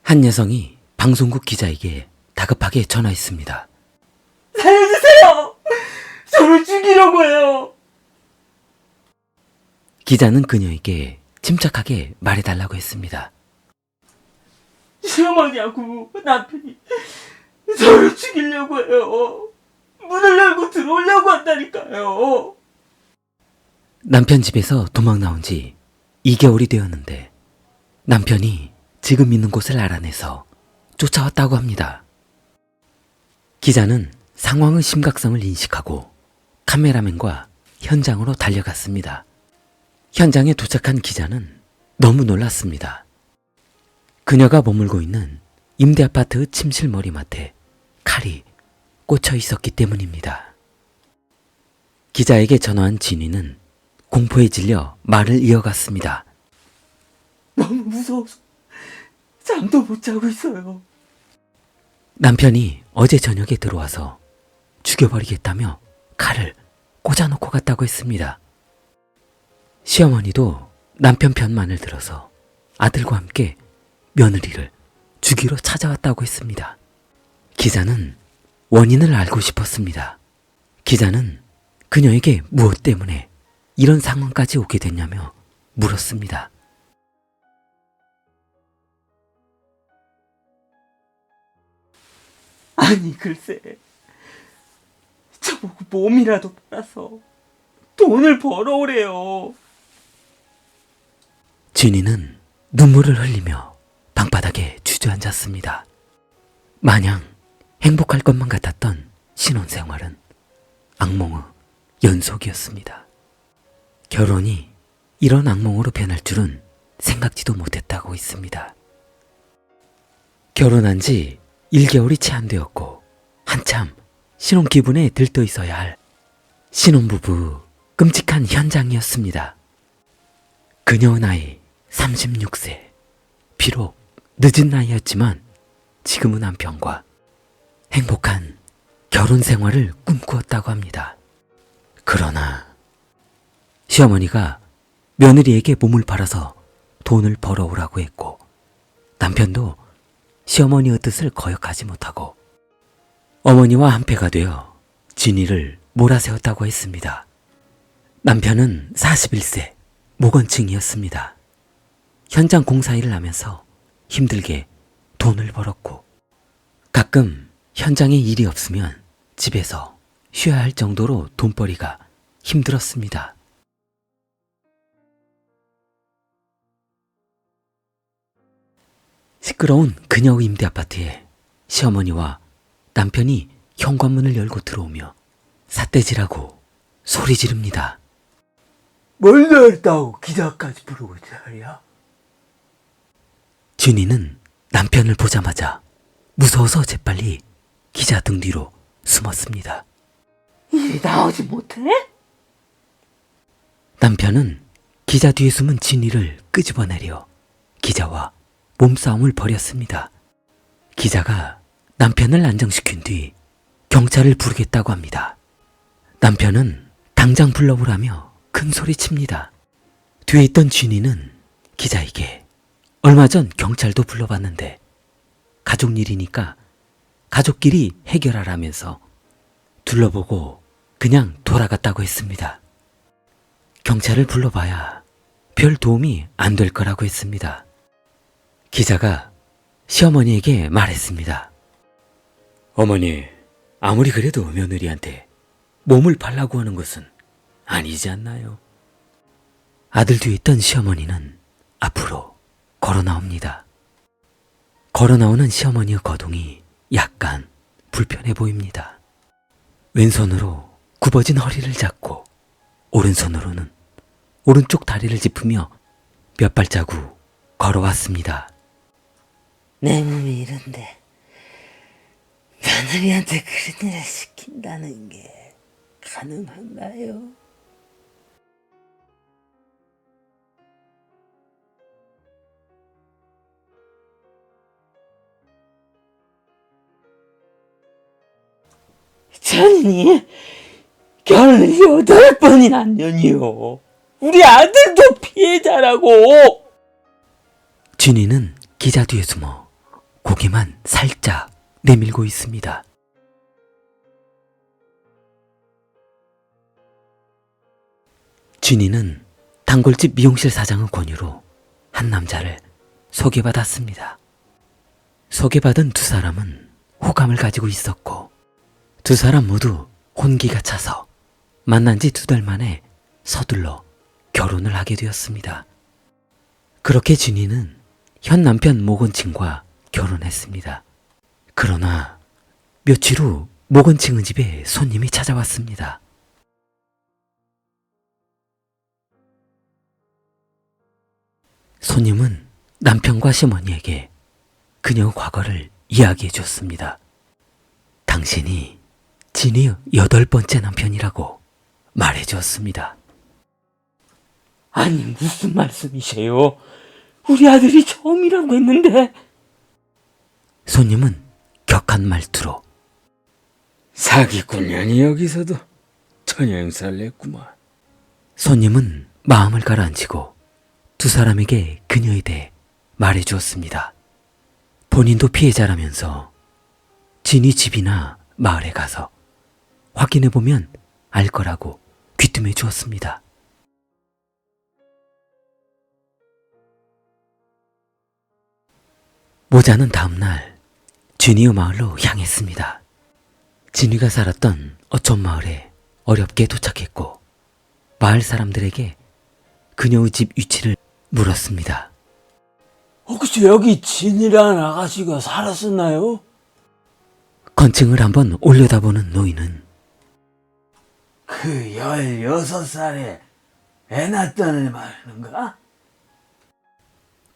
한 여성이 방송국 기자에게 다급하게 전화했습니다. 살려주세요! 저를 죽이려고 해요! 기자는 그녀에게 침착하게 말해달라고 했습니다. 시어머니하고 남편이 저를 죽이려고 해요. 문을 열고 들어오려고 한다니까요. 남편 집에서 도망 나온 지 2개월이 되었는데 남편이 지금 있는 곳을 알아내서 쫓아왔다고 합니다. 기자는 상황의 심각성을 인식하고 카메라맨과 현장으로 달려갔습니다. 현장에 도착한 기자는 너무 놀랐습니다. 그녀가 머물고 있는 임대아파트의 침실 머리맡에 칼이 꽂혀 있었기 때문입니다. 기자에게 전화한 진위는 공포에 질려 말을 이어갔습니다. 너무 무서워서 잠도 못 자고 있어요. 남편이 어제 저녁에 들어와서 죽여버리겠다며 칼을 꽂아놓고 갔다고 했습니다. 시어머니도 남편 편만을 들어서 아들과 함께 며느리를 죽이러 찾아왔다고 했습니다. 기자는 원인을 알고 싶었습니다. 기자는 그녀에게 무엇 때문에 이런 상황까지 오게 됐냐며 물었습니다. 아니 글쎄, 저보고 몸이라도 팔아서 돈을 벌어오래요. 진이는 눈물을 흘리며 방바닥에 주저앉았습니다. 마냥 행복할 것만 같았던 신혼생활은 악몽의 연속이었습니다. 결혼이 이런 악몽으로 변할 줄은 생각지도 못했다고 했습니다. 결혼한 지 1개월이 채 안 되었고 한참 신혼 기분에 들떠 있어야 할 신혼부부 끔찍한 현장이었습니다. 그녀의 나이 36세. 비록 늦은 나이였지만 지금의 남편과 행복한 결혼 생활을 꿈꾸었다고 합니다. 그러나 시어머니가 며느리에게 몸을 팔아서 돈을 벌어오라고 했고 남편도 시어머니의 뜻을 거역하지 못하고 어머니와 한패가 되어 진이를 몰아세웠다고 했습니다. 남편은 41세 모건층이었습니다. 현장 공사일을 하면서 힘들게 돈을 벌었고 가끔 현장에 일이 없으면 집에서 쉬어야 할 정도로 돈벌이가 힘들었습니다. 시끄러운 그녀의 임대아파트에 시어머니와 남편이 현관문을 열고 들어오며 삿대질하고 소리 지릅니다. 뭘 열다고 기자까지 부르고 자리야? 진이는 남편을 보자마자 무서워서 재빨리 기자 등 뒤로 숨었습니다. 일이 나오지 못해? 남편은 기자 뒤에 숨은 진이를 끄집어내려 기자와 몸싸움을 벌였습니다. 기자가 남편을 안정시킨 뒤 경찰을 부르겠다고 합니다. 남편은 당장 불러오라며 큰 소리칩니다. 뒤에 있던 진이는 기자에게 얼마 전 경찰도 불러봤는데 가족 일이니까 가족끼리 해결하라면서 둘러보고 그냥 돌아갔다고 했습니다. 경찰을 불러봐야 별 도움이 안 될 거라고 했습니다. 기자가 시어머니에게 말했습니다. 어머니, 아무리 그래도 며느리한테 몸을 팔라고 하는 것은 아니지 않나요? 아들 뒤에 있던 시어머니는 앞으로 걸어 나옵니다. 걸어 나오는 시어머니의 거동이 약간 불편해 보입니다. 왼손으로 굽어진 허리를 잡고 오른손으로는 오른쪽 다리를 짚으며 몇 발자국 걸어왔습니다. 내 몸이 이런데 며느리한테 그런 일을 시킨다는 게 가능한가요? 저는 결혼을 8번이나 한 년이요. 우리 아들도 피해자라고. 진이는 기자 뒤에 숨어 고개만 살짝 내밀고 있습니다. 진이는 단골집 미용실 사장의 권유로 한 남자를 소개받았습니다. 소개받은 두 사람은 호감을 가지고 있었고 두 사람 모두 혼기가 차서 만난 지 2달 만에 서둘러 결혼을 하게 되었습니다. 그렇게 진이는 현 남편 모건칭과 결혼했습니다. 그러나 며칠 후 모건칭의 집에 손님이 찾아왔습니다. 손님은 남편과 시어머니에게 그녀의 과거를 이야기해 줬습니다. 당신이 진이의 8번째 남편이라고 말해 주었습니다. 아니, 무슨 말씀이세요? 우리 아들이 처음이라고 했는데. 손님은 격한 말투로 사기꾼년이 여기서도 전형살 냈구만. 손님은 마음을 가라앉히고 두 사람에게 그녀에 대해 말해 주었습니다. 본인도 피해자라면서 진이 집이나 마을에 가서 확인해 보면 알 거라고 귀띔해 주었습니다. 모자는 다음날 진이의 마을로 향했습니다. 진이가 살았던 어촌 마을에 어렵게 도착했고 마을 사람들에게 그녀의 집 위치를 물었습니다. 혹시 여기 진이라는 아가씨가 살았었나요? 건층을 한번 올려다보는 노인은 그 16살에 애 낳았다는 말인가?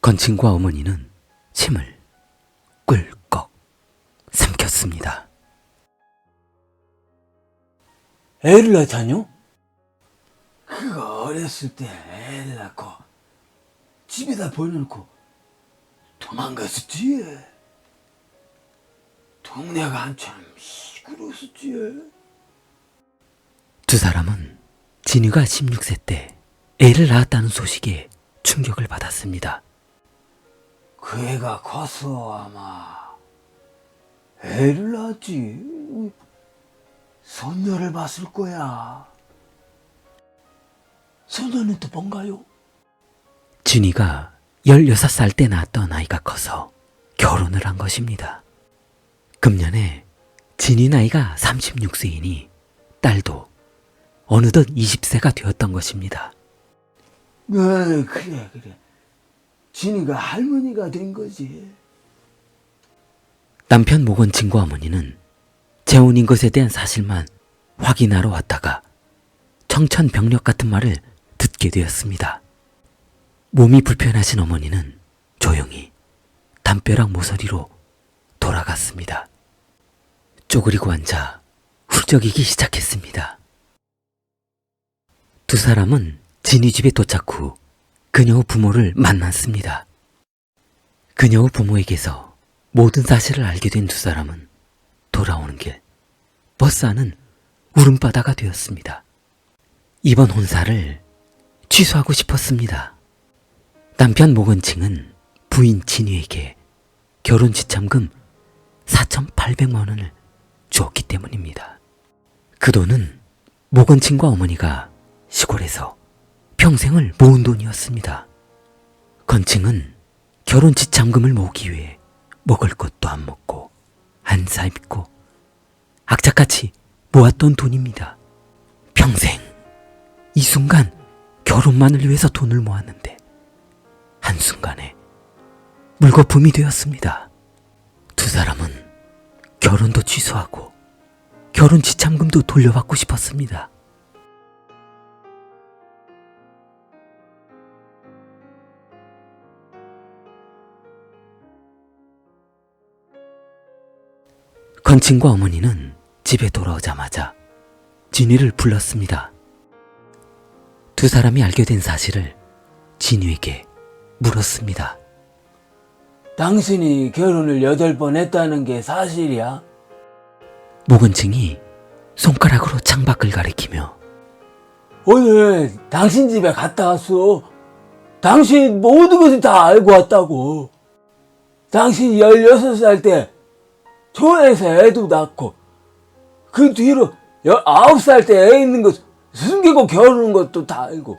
건층과 어머니는 침을 꿀꺽 삼켰습니다. 애를 낳다뇨? 그거 어렸을 때 애를 낳고 집에다 버려놓고 도망갔었지. 동네가 한참 시끄러웠었지. 두 사람은 진이가 16세 때 애를 낳았다는 소식에 충격을 받았습니다. 그 애가 커서 아마 애를 낳았지. 손녀를 봤을 거야. 손녀는 또 뭔가요? 진이가 16살 때 낳았던 아이가 커서 결혼을 한 것입니다. 금년에 진이 나이가 36세이니 딸도 어느덧 20세가 되었던 것입니다. 그래. 진이가 할머니가 된 거지. 남편 모건친과 어머니는 재혼인 것에 대한 사실만 확인하러 왔다가 청천벽력 같은 말을 듣게 되었습니다. 몸이 불편하신 어머니는 조용히 담벼락 모서리로 돌아갔습니다. 쪼그리고 앉아 훌쩍이기 시작했습니다. 두 사람은 진이 집에 도착 후 그녀의 부모를 만났습니다. 그녀의 부모에게서 모든 사실을 알게 된 두 사람은 돌아오는 길 버스 안은 울음바다가 되었습니다. 이번 혼사를 취소하고 싶었습니다. 남편 모건칭은 부인 진이에게 결혼 지참금 4,800만 원을 주었기 때문입니다. 그 돈은 모건칭과 어머니가 시골에서 평생을 모은 돈이었습니다. 건칭은 결혼 지참금을 모으기 위해 먹을 것도 안 먹고 안 사입고 악착같이 모았던 돈입니다. 평생 이 순간 결혼만을 위해서 돈을 모았는데 한순간에 물거품이 되었습니다. 두 사람은 결혼도 취소하고 결혼 지참금도 돌려받고 싶었습니다. 건친과 어머니는 집에 돌아오자마자 진이를 불렀습니다. 두 사람이 알게 된 사실을 진이에게 물었습니다. 당신이 결혼을 8번 했다는 게 사실이야? 모건칭이 손가락으로 창밖을 가리키며 오늘 당신 집에 갔다 왔어. 당신 모든 것을 다 알고 왔다고. 당신이 16살 때 초에서 애도 낳고 그 뒤로 19살 때 애 있는 거 숨기고 결혼한 것도 다 알고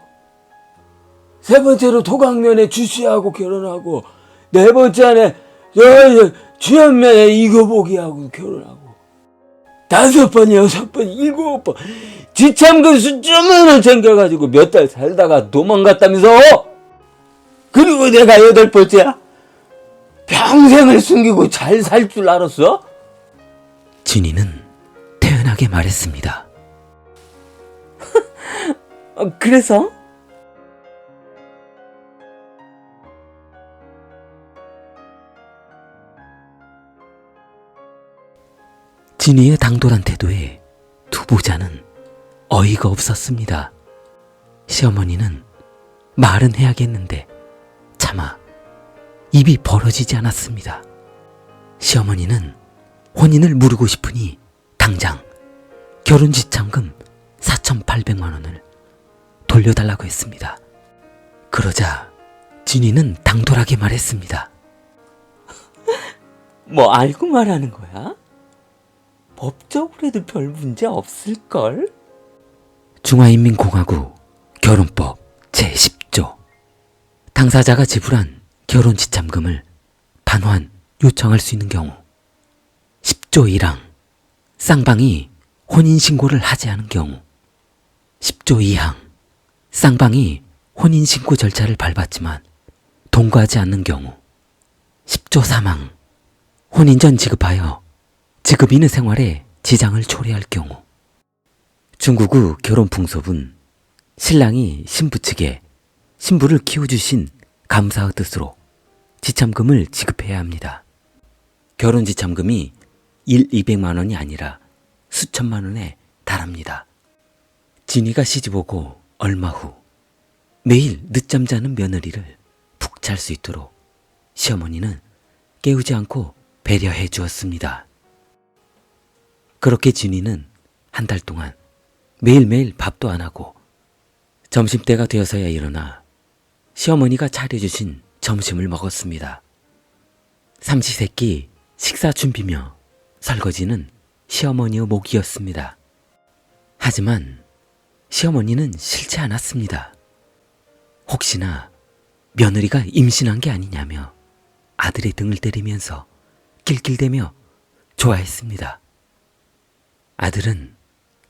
세 번째로 도강면에 주씨하고 결혼하고 네 번째에 주연면에 이거보기하고 결혼하고 다섯 번, 여섯 번, 일곱 번 지참금 수천만 원 챙겨가지고 몇 달 살다가 도망갔다면서? 그리고 내가 8번째야? 평생을 숨기고 잘 살 줄 알았어? 진이는 태연하게 말했습니다. 그래서? 진이의 당돌한 태도에 두부자는 어이가 없었습니다. 시어머니는 말은 해야겠는데 차마 입이 벌어지지 않았습니다. 시어머니는 혼인을 무르고 싶으니 당장 결혼 지참금 4,800만 원을 돌려달라고 했습니다. 그러자 진이는 당돌하게 말했습니다. 뭐 알고 말하는 거야? 법적으로도 별 문제 없을걸? 중화인민공화국 결혼법 제10조 당사자가 지불한 결혼 지참금을 반환 요청할 수 있는 경우 10조 1항 쌍방이 혼인신고를 하지 않은 경우 10조 2항 쌍방이 혼인신고 절차를 밟았지만 통과하지 않는 경우 10조 3항 혼인 전 지급하여 지급 이는 생활에 지장을 초래할 경우 중국의 결혼 풍습은 신랑이 신부 측에 신부를 키워주신 감사의 뜻으로 지참금을 지급해야 합니다. 결혼 지참금이 200만 원이 아니라 수천만 원에 달합니다. 진이가 시집오고 얼마 후 매일 늦잠 자는 며느리를 푹 잘 수 있도록 시어머니는 깨우지 않고 배려해 주었습니다. 그렇게 진이는 한 달 동안 매일매일 밥도 안 하고 점심때가 되어서야 일어나 시어머니가 차려주신 점심을 먹었습니다. 삼시세끼 식사 준비며 설거지는 시어머니의 몫이었습니다. 하지만 시어머니는 싫지 않았습니다. 혹시나 며느리가 임신한 게 아니냐며 아들의 등을 때리면서 낄낄대며 좋아했습니다. 아들은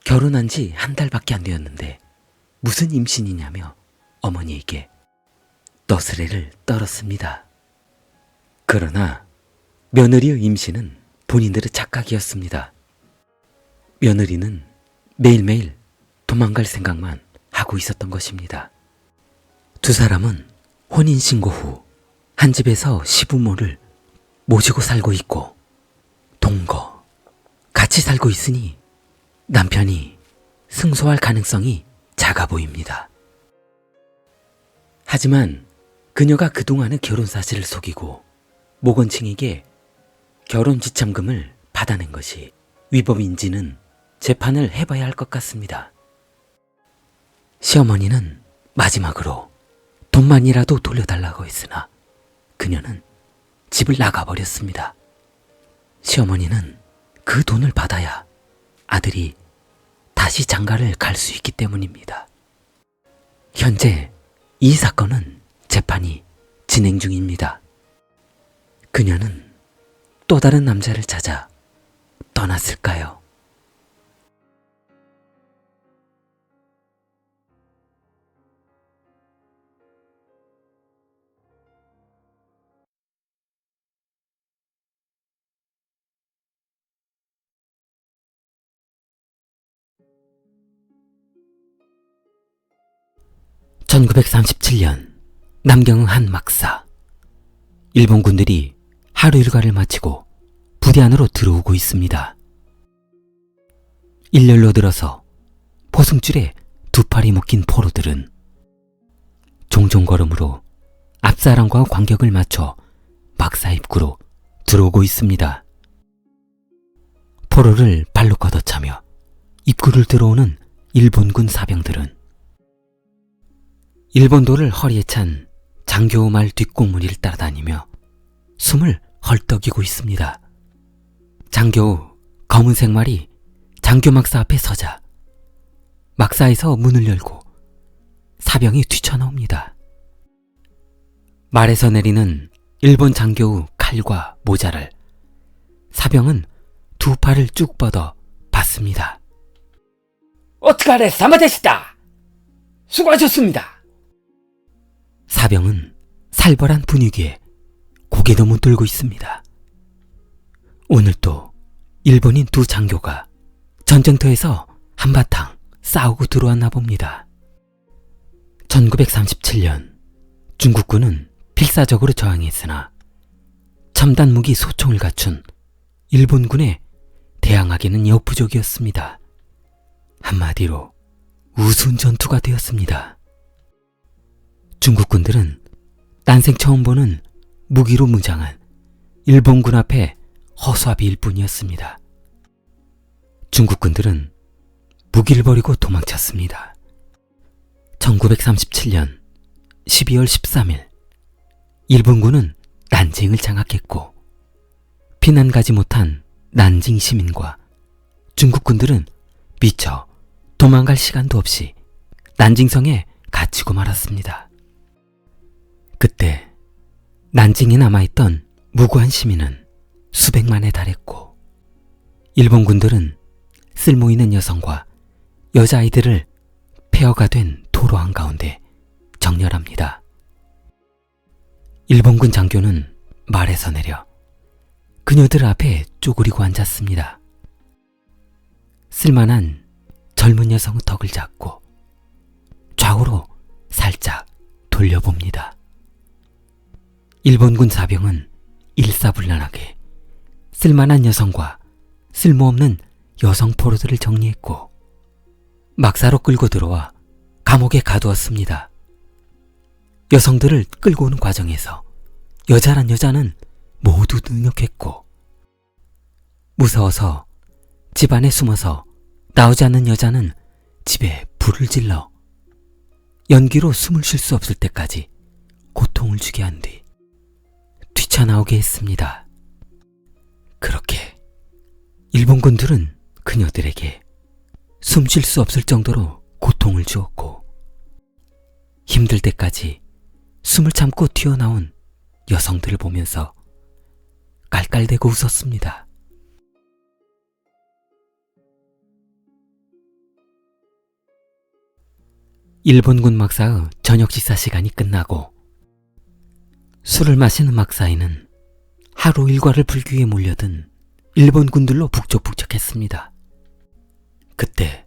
결혼한 지 한 달밖에 안 되었는데 무슨 임신이냐며 어머니에게 너스레를 떨었습니다. 그러나 며느리의 임신은 본인들의 착각이었습니다. 며느리는 매일매일 도망갈 생각만 하고 있었던 것입니다. 두 사람은 혼인신고 후 한 집에서 시부모를 모시고 살고 있고 동거, 같이 살고 있으니 남편이 승소할 가능성이 작아 보입니다. 하지만 그녀가 그동안의 결혼 사실을 속이고 모건층에게 결혼 지참금을 받아낸 것이 위법인지는 재판을 해봐야 할 것 같습니다. 시어머니는 마지막으로 돈만이라도 돌려달라고 했으나 그녀는 집을 나가버렸습니다. 시어머니는 그 돈을 받아야 아들이 다시 장가를 갈 수 있기 때문입니다. 현재 이 사건은 재판이 진행 중입니다. 그녀는 또 다른 남자를 찾아 떠났을까요? (1937년) 남경의 한 막사. 일본 군들이 하루 일과를 마치고 부대 안으로 들어오고 있습니다. 일렬로 들어서 포승줄에 두 팔이 묶인 포로들은 종종 걸음으로 앞사람과 간격을 맞춰 막사 입구로 들어오고 있습니다. 포로를 발로 걷어차며 입구를 들어오는 일본군 사병들은 일본도를 허리에 찬 장교의 말 뒷공무니를 따라다니며 숨을 헐떡이고 있습니다. 장교 검은색 말이 장교 막사 앞에 서자 막사에서 문을 열고 사병이 뛰쳐나옵니다. 말에서 내리는 일본 장교의 칼과 모자를 사병은 두 팔을 쭉 뻗어 받습니다. 어떡하래, 사마데시다! 수고하셨습니다! 사병은 살벌한 분위기에 고개도 못 들고 있습니다. 오늘 또 일본인 두 장교가 전쟁터에서 한바탕 싸우고 들어왔나 봅니다. 1937년 중국군은 필사적으로 저항했으나 첨단 무기 소총을 갖춘 일본군에 대항하기는 역부족이었습니다. 한마디로 우스운 전투가 되었습니다. 중국군들은 난생 처음 보는 무기로 무장한 일본군 앞에 허수아비일 뿐이었습니다. 중국군들은 무기를 버리고 도망쳤습니다. 1937년 12월 13일 일본군은 난징을 장악했고 피난 가지 못한 난징 시민과 중국군들은 미처 도망갈 시간도 없이 난징성에 갇히고 말았습니다. 그때 난징에 남아있던 무고한 시민은 수백만에 달했고 일본군들은 쓸모있는 여성과 여자아이들을 폐허가 된 도로 한가운데 정렬합니다. 일본군 장교는 말에서 내려 그녀들 앞에 쪼그리고 앉았습니다. 쓸만한 젊은 여성의 덕을 잡고 좌우로 살짝 돌려봅니다. 일본군 사병은 일사불란하게 쓸만한 여성과 쓸모없는 여성 포로들을 정리했고 막사로 끌고 들어와 감옥에 가두었습니다. 여성들을 끌고 오는 과정에서 여자란 여자는 모두 능욕했고 무서워서 집 안에 숨어서 나오지 않는 여자는 집에 불을 질러 연기로 숨을 쉴 수 없을 때까지 고통을 주게 한 뒤 뛰쳐나오게 했습니다. 그렇게 일본군들은 그녀들에게 숨 쉴 수 없을 정도로 고통을 주었고 힘들 때까지 숨을 참고 튀어나온 여성들을 보면서 깔깔대고 웃었습니다. 일본군 막사의 저녁 식사 시간이 끝나고 술을 마시는 막사에는 하루 일과를 불기 위해 몰려든 일본군들로 북적북적했습니다. 그때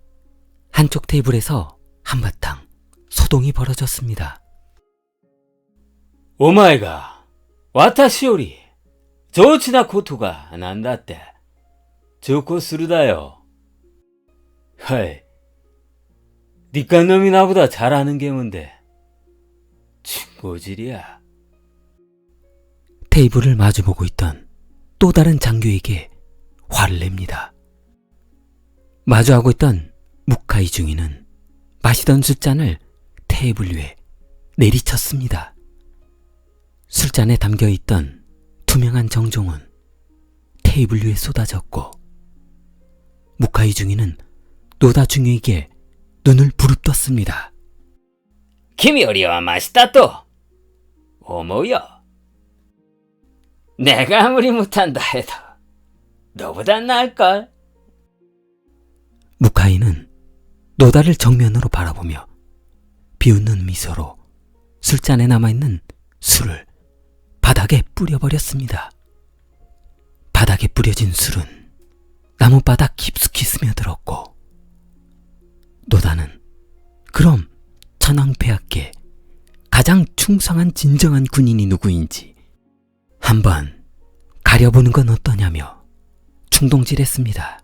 한쪽 테이블에서 한바탕 소동이 벌어졌습니다. 오마이가 와타시 요리 조치나 코토가 난다tte 조코 스루다요. 하이, 니깐 놈이 나보다 잘하는 게 뭔데? 친고질이야. 테이블을 마주보고 있던 또 다른 장교에게 화를 냅니다. 마주하고 있던 무카이 중이는 마시던 술잔을 테이블 위에 내리쳤습니다. 술잔에 담겨있던 투명한 정종은 테이블 위에 쏟아졌고 무카이 중이는 노다 중위에게 눈을 부릅떴습니다. kimi 요리は 맛있다と思うよ. 내가 아무리 못한다 해도 너보단 나을걸. 무카이는 노다를 정면으로 바라보며 비웃는 미소로 술잔에 남아있는 술을 바닥에 뿌려버렸습니다. 바닥에 뿌려진 술은 나무바닥 깊숙이 스며들었고 노다는 그럼 천황폐하께 가장 충성한 진정한 군인이 누구인지 한번 가려보는 건 어떠냐며 충동질했습니다.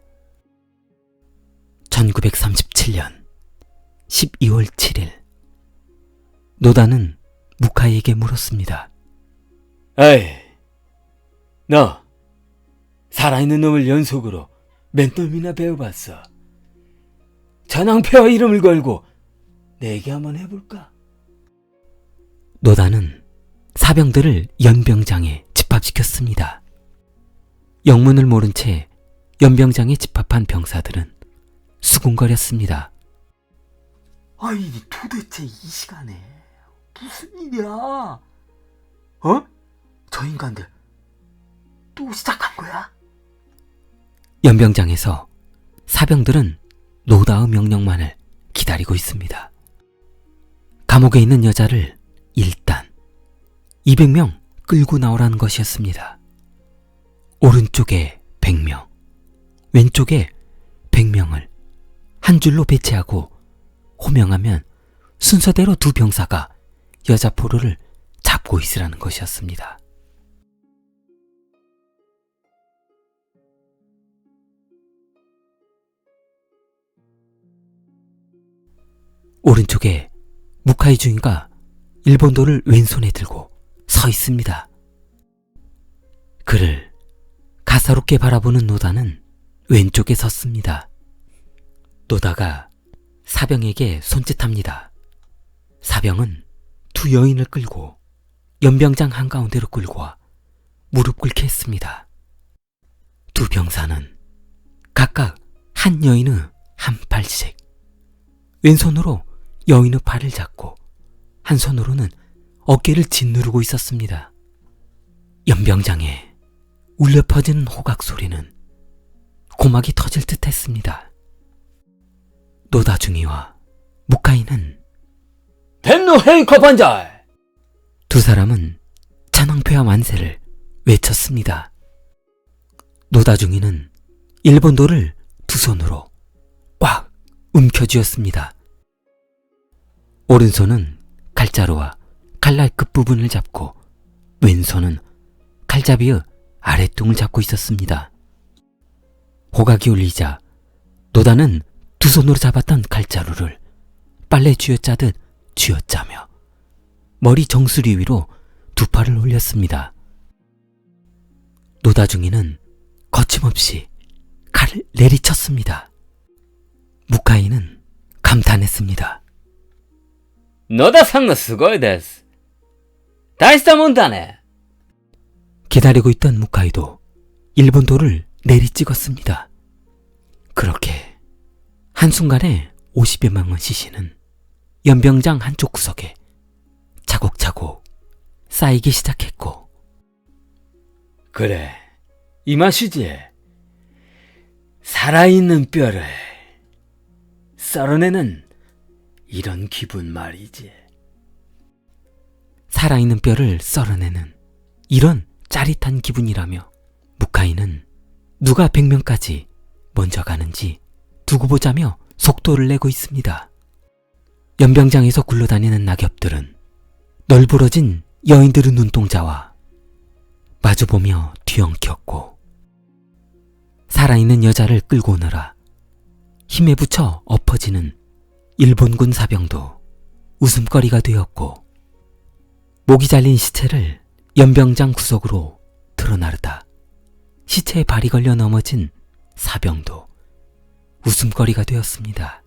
1937년 12월 7일 노다는 무카이에게 물었습니다. 에이, 너 살아있는 놈을 연속으로 몇 놈이나 배워봤어? 천황폐하 이름을 걸고 내기 한번 해볼까? 노다는 사병들을 연병장에 집합시켰습니다. 영문을 모른 채 연병장에 집합한 병사들은 수군거렸습니다. 아니 도대체 이 시간에 무슨 일이야? 저 인간들 또 시작한 거야? 연병장에서 사병들은 노다의 명령만을 기다리고 있습니다. 감옥에 있는 여자를 일단 200명 끌고 나오라는 것이었습니다. 오른쪽에 100명, 왼쪽에 100명을 한 줄로 배치하고 호명하면 순서대로 두 병사가 여자 포로를 잡고 있으라는 것이었습니다. 오른쪽에 무카이 중위가 일본도를 왼손에 들고 서 있습니다. 그를 가사롭게 바라보는 노다는 왼쪽에 섰습니다. 노다가 사병에게 손짓합니다. 사병은 두 여인을 끌고 연병장 한가운데로 끌고 와 무릎 꿇게 했습니다. 두 병사는 각각 한 여인의 한 팔씩, 왼손으로 여인의 팔을 잡고 한 손으로는 어깨를 짓누르고 있었습니다. 연병장에 울려 퍼지는 호각 소리는 고막이 터질 듯 했습니다. 노다 중위와 무카이는 벤노 헤이커 반자이! 두 사람은 찬왕표와 만세를 외쳤습니다. 노다 중위는 일본도를 두 손으로 꽉 움켜쥐었습니다. 오른손은 칼자루와 칼날 끝부분을 잡고 왼손은 칼잡이의 아랫둥을 잡고 있었습니다. 호각이 울리자 노다는 두 손으로 잡았던 칼자루를 빨래 쥐어짜듯 쥐어짜며 머리 정수리 위로 두 팔을 올렸습니다. 노다 중위는 거침없이 칼을 내리쳤습니다. 무카이는 감탄했습니다. 野田さんがすごいです。大したもんだね。 기다리고 있던 무카이도 일본도를 내리찍었습니다. 그렇게 한순간에 50여 명의 시신은 연병장 한쪽 구석에 차곡차곡 쌓이기 시작했고, 그래, 이 맛이지. 살아있는 뼈를 썰어내는 이런 기분 말이지. 살아있는 뼈를 썰어내는 이런 짜릿한 기분이라며 무카이는 누가 100명까지 먼저 가는지 두고 보자며 속도를 내고 있습니다. 연병장에서 굴러다니는 낙엽들은 널브러진 여인들의 눈동자와 마주보며 뒤엉켰고, 살아있는 여자를 끌고 오느라 힘에 부쳐 엎어지는 일본군 사병도 웃음거리가 되었고, 목이 잘린 시체를 연병장 구석으로 드러나르다 시체에 발이 걸려 넘어진 사병도 웃음거리가 되었습니다.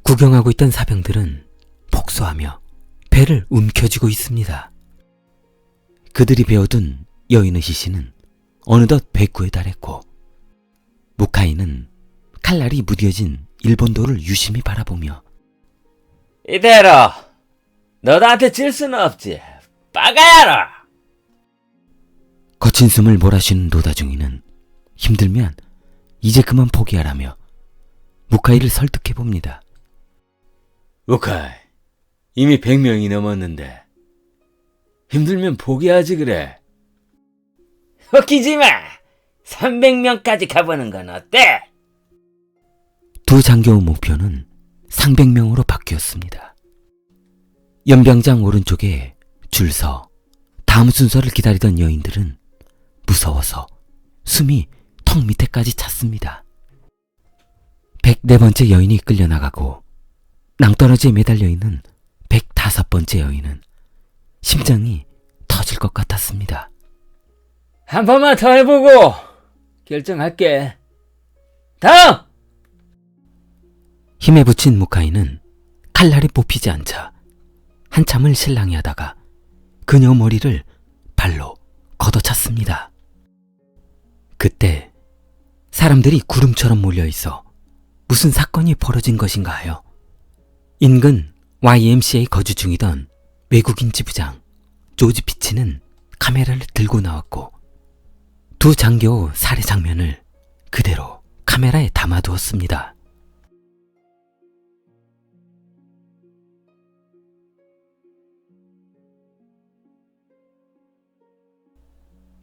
구경하고 있던 사병들은 복수하며 배를 움켜쥐고 있습니다. 그들이 베어둔 여인의 시신은 어느덧 배구에 달했고, 무카이는 칼날이 무뎌진 일본도를 유심히 바라보며 이대로 너한테 질 수는 없지. 빠가야로. 거친 숨을 몰아쉬는 노다 중위는 힘들면 이제 그만 포기하라며 무카이를 설득해봅니다. 무카이, 이미 100명이 넘었는데 힘들면 포기하지 그래. 웃기지 마. 300명까지 가보는 건 어때? 두 장교의 목표는 300명으로 바뀌었습니다. 연병장 오른쪽에 줄 서 다음 순서를 기다리던 여인들은 무서워서 숨이 턱 밑에까지 찼습니다. 104번째 여인이 끌려나가고 낭떠러지에 매달려 있는 105번째 여인은 심장이 터질 것 같았습니다. 한 번만 더 해보고 결정할게. 다음! 힘에 부친 무카이는 칼날이 뽑히지 않자 한참을 실랑이 하다가 그녀 머리를 발로 걷어찼습니다. 그때 사람들이 구름처럼 몰려있어 무슨 사건이 벌어진 것인가 하여 인근 YMCA 거주 중이던 외국인 지부장 조지 피치는 카메라를 들고 나왔고 두 장교 살해 장면을 그대로 카메라에 담아두었습니다.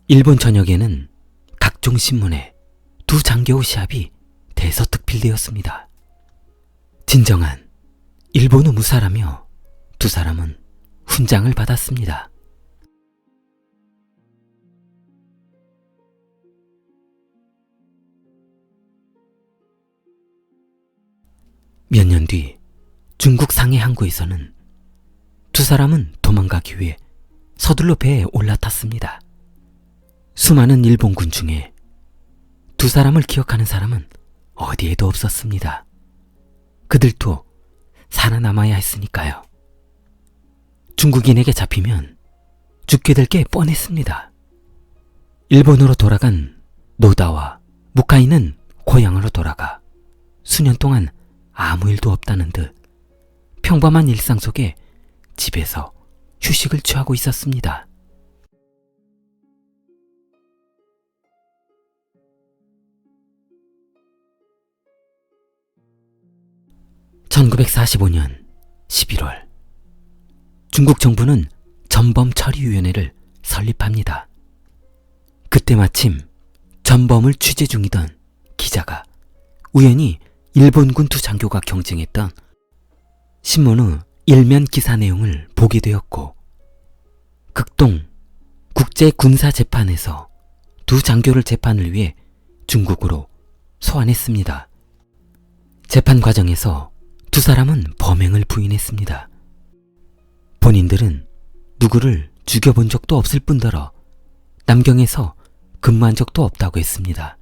일본 전역에는 각종 신문에 두 장교 시합이 대서특필되었습니다. 진정한 일본어 무사라며 두 사람은 훈장을 받았습니다. 몇 년 뒤 중국 상해 항구에서는 두 사람은 도망가기 위해 서둘러 배에 올라탔습니다. 수많은 일본군 중에 두 사람을 기억하는 사람은 어디에도 없었습니다. 그들도 살아남아야 했으니까요. 중국인에게 잡히면 죽게 될 게 뻔했습니다. 일본으로 돌아간 노다와 무카이는 고향으로 돌아가 수년 동안 아무 일도 없다는 듯 평범한 일상 속에 집에서 휴식을 취하고 있었습니다. (1945년 11월) 중국 정부는 전범처리위원회를 설립합니다. 그때 마침 전범을 취재 중이던 기자가 우연히 일본군 두 장교가 경쟁했던 신문의 일면 기사 내용을 보게 되었고 극동 국제군사재판에서 두 장교를 재판을 위해 중국으로 소환했습니다. 재판 과정에서 두 사람은 범행을 부인했습니다. 본인들은 누구를 죽여본 적도 없을 뿐더러 남경에서 근무한 적도 없다고 했습니다.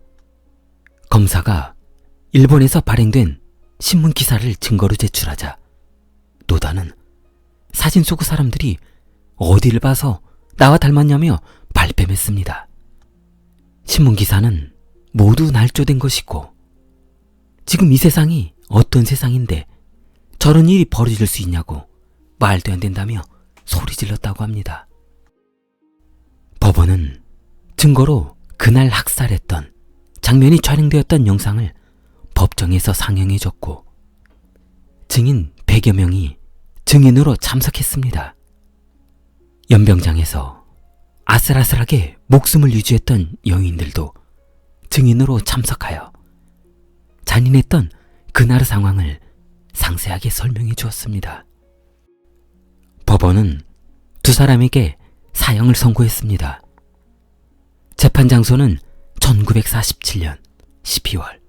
검사가 일본에서 발행된 신문 기사를 증거로 제출하자 노다는 사진 속 사람들이 어디를 봐서 나와 닮았냐며 발뺌했습니다. 신문 기사는 모두 날조된 것이고 지금 이 세상이 어떤 세상인데 저런 일이 벌어질 수 있냐고 말도 안 된다며 소리 질렀다고 합니다. 법원은 증거로 그날 학살했던 장면이 촬영되었던 영상을 법정에서 상영해줬고 증인 100여 명이 증인으로 참석했습니다. 연병장에서 아슬아슬하게 목숨을 유지했던 여인들도 증인으로 참석하여 잔인했던 그날의 상황을 상세하게 설명해 주었습니다. 법원은 두 사람에게 사형을 선고했습니다. 재판 장소는 1947년 12월.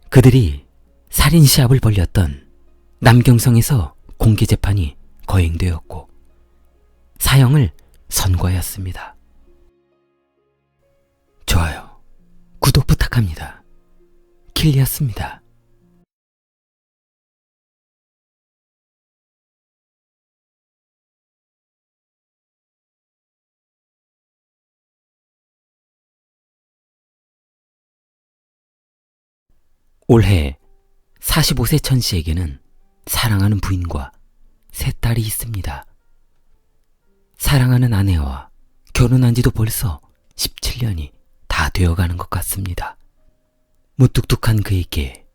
그들이 살인 시합을 벌였던 남경성에서 공개 재판이 거행되었고 사형을 선고하였습니다. 좋아요, 구독 부탁합니다. 킬리였습니다. 올해 45세 천 씨에게는 사랑하는 부인과 세 딸이 있습니다. 사랑하는 아내와 결혼한 지도 벌써 17년이 다 되어가는 것 같습니다. 무뚝뚝한 그에게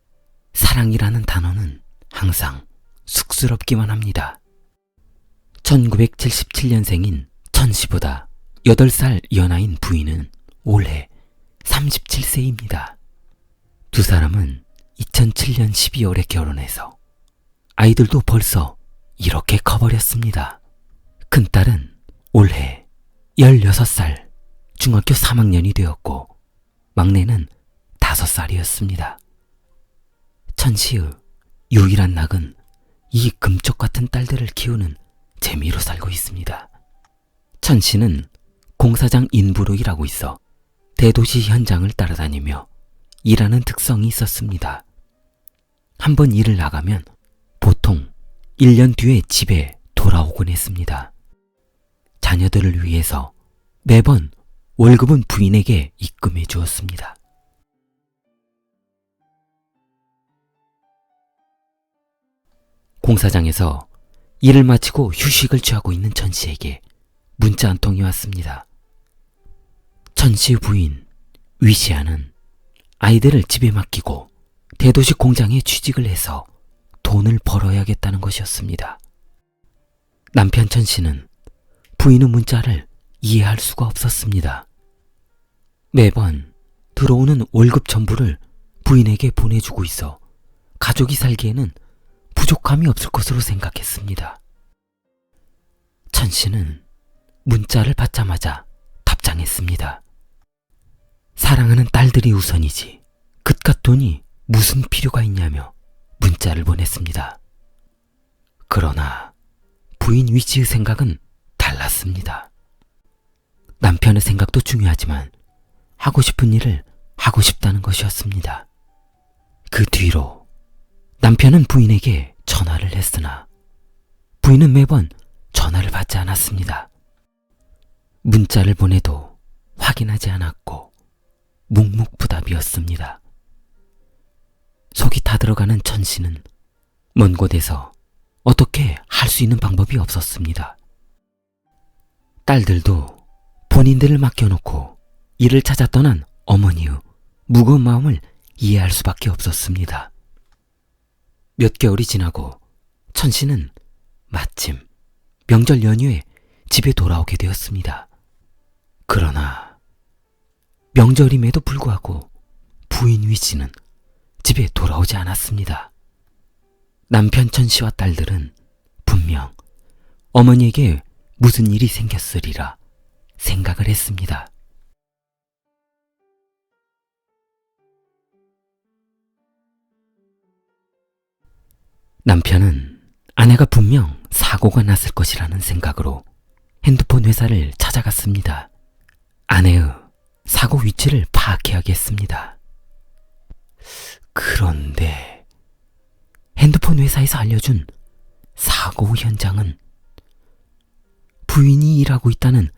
사랑이라는 단어는 항상 쑥스럽기만 합니다. 1977년생인 천 씨보다 8살 연하인 부인은 올해 37세입니다. 두 사람은 2007년 12월에 결혼해서 아이들도 벌써 이렇게 커버렸습니다. 큰딸은 올해 16살 중학교 3학년이 되었고 막내는 5살이었습니다. 천씨의 유일한 낙은 이 금쪽 같은 딸들을 키우는 재미로 살고 있습니다. 천씨는 공사장 인부로 일하고 있어 대도시 현장을 따라다니며 일하는 특성이 있었습니다. 한번 일을 나가면 보통 1년 뒤에 집에 돌아오곤 했습니다. 자녀들을 위해서 매번 월급은 부인에게 입금해 주었습니다. 공사장에서 일을 마치고 휴식을 취하고 있는 천 씨에게 문자 한 통이 왔습니다. 천 씨의 부인 위시아는 아이들을 집에 맡기고 대도시 공장에 취직을 해서 돈을 벌어야겠다는 것이었습니다. 남편 천 씨는 부인의 문자를 이해할 수가 없었습니다. 매번 들어오는 월급 전부를 부인에게 보내주고 있어 가족이 살기에는 부족함이 없을 것으로 생각했습니다. 천 씨는 문자를 받자마자 답장했습니다. 사랑하는 딸들이 우선이지 그깟 돈이 무슨 필요가 있냐며 문자를 보냈습니다. 그러나 부인 위치의 생각은 달랐습니다. 남편의 생각도 중요하지만 하고 싶은 일을 하고 싶다는 것이었습니다. 그 뒤로 남편은 부인에게 전화를 했으나 부인은 매번 전화를 받지 않았습니다. 문자를 보내도 확인하지 않았고 묵묵부답이었습니다. 속이 타들어가는 천 씨는 먼 곳에서 어떻게 할 수 있는 방법이 없었습니다. 딸들도 본인들을 맡겨놓고 일을 찾아 떠난 어머니의 무거운 마음을 이해할 수밖에 없었습니다. 몇 개월이 지나고 천 씨는 마침 명절 연휴에 집에 돌아오게 되었습니다. 그러나 명절임에도 불구하고 부인 위 씨는 집에 돌아오지 않았습니다. 남편 천 씨와 딸들은 분명 어머니에게 무슨 일이 생겼으리라 생각을 했습니다. 남편은 아내가 분명 사고가 났을 것이라는 생각으로 핸드폰 회사를 찾아갔습니다. 아내의 사고 위치를 파악해야겠습니다. 그런데 핸드폰 회사에서 알려준 사고 현장은 부인이 일하고 있다는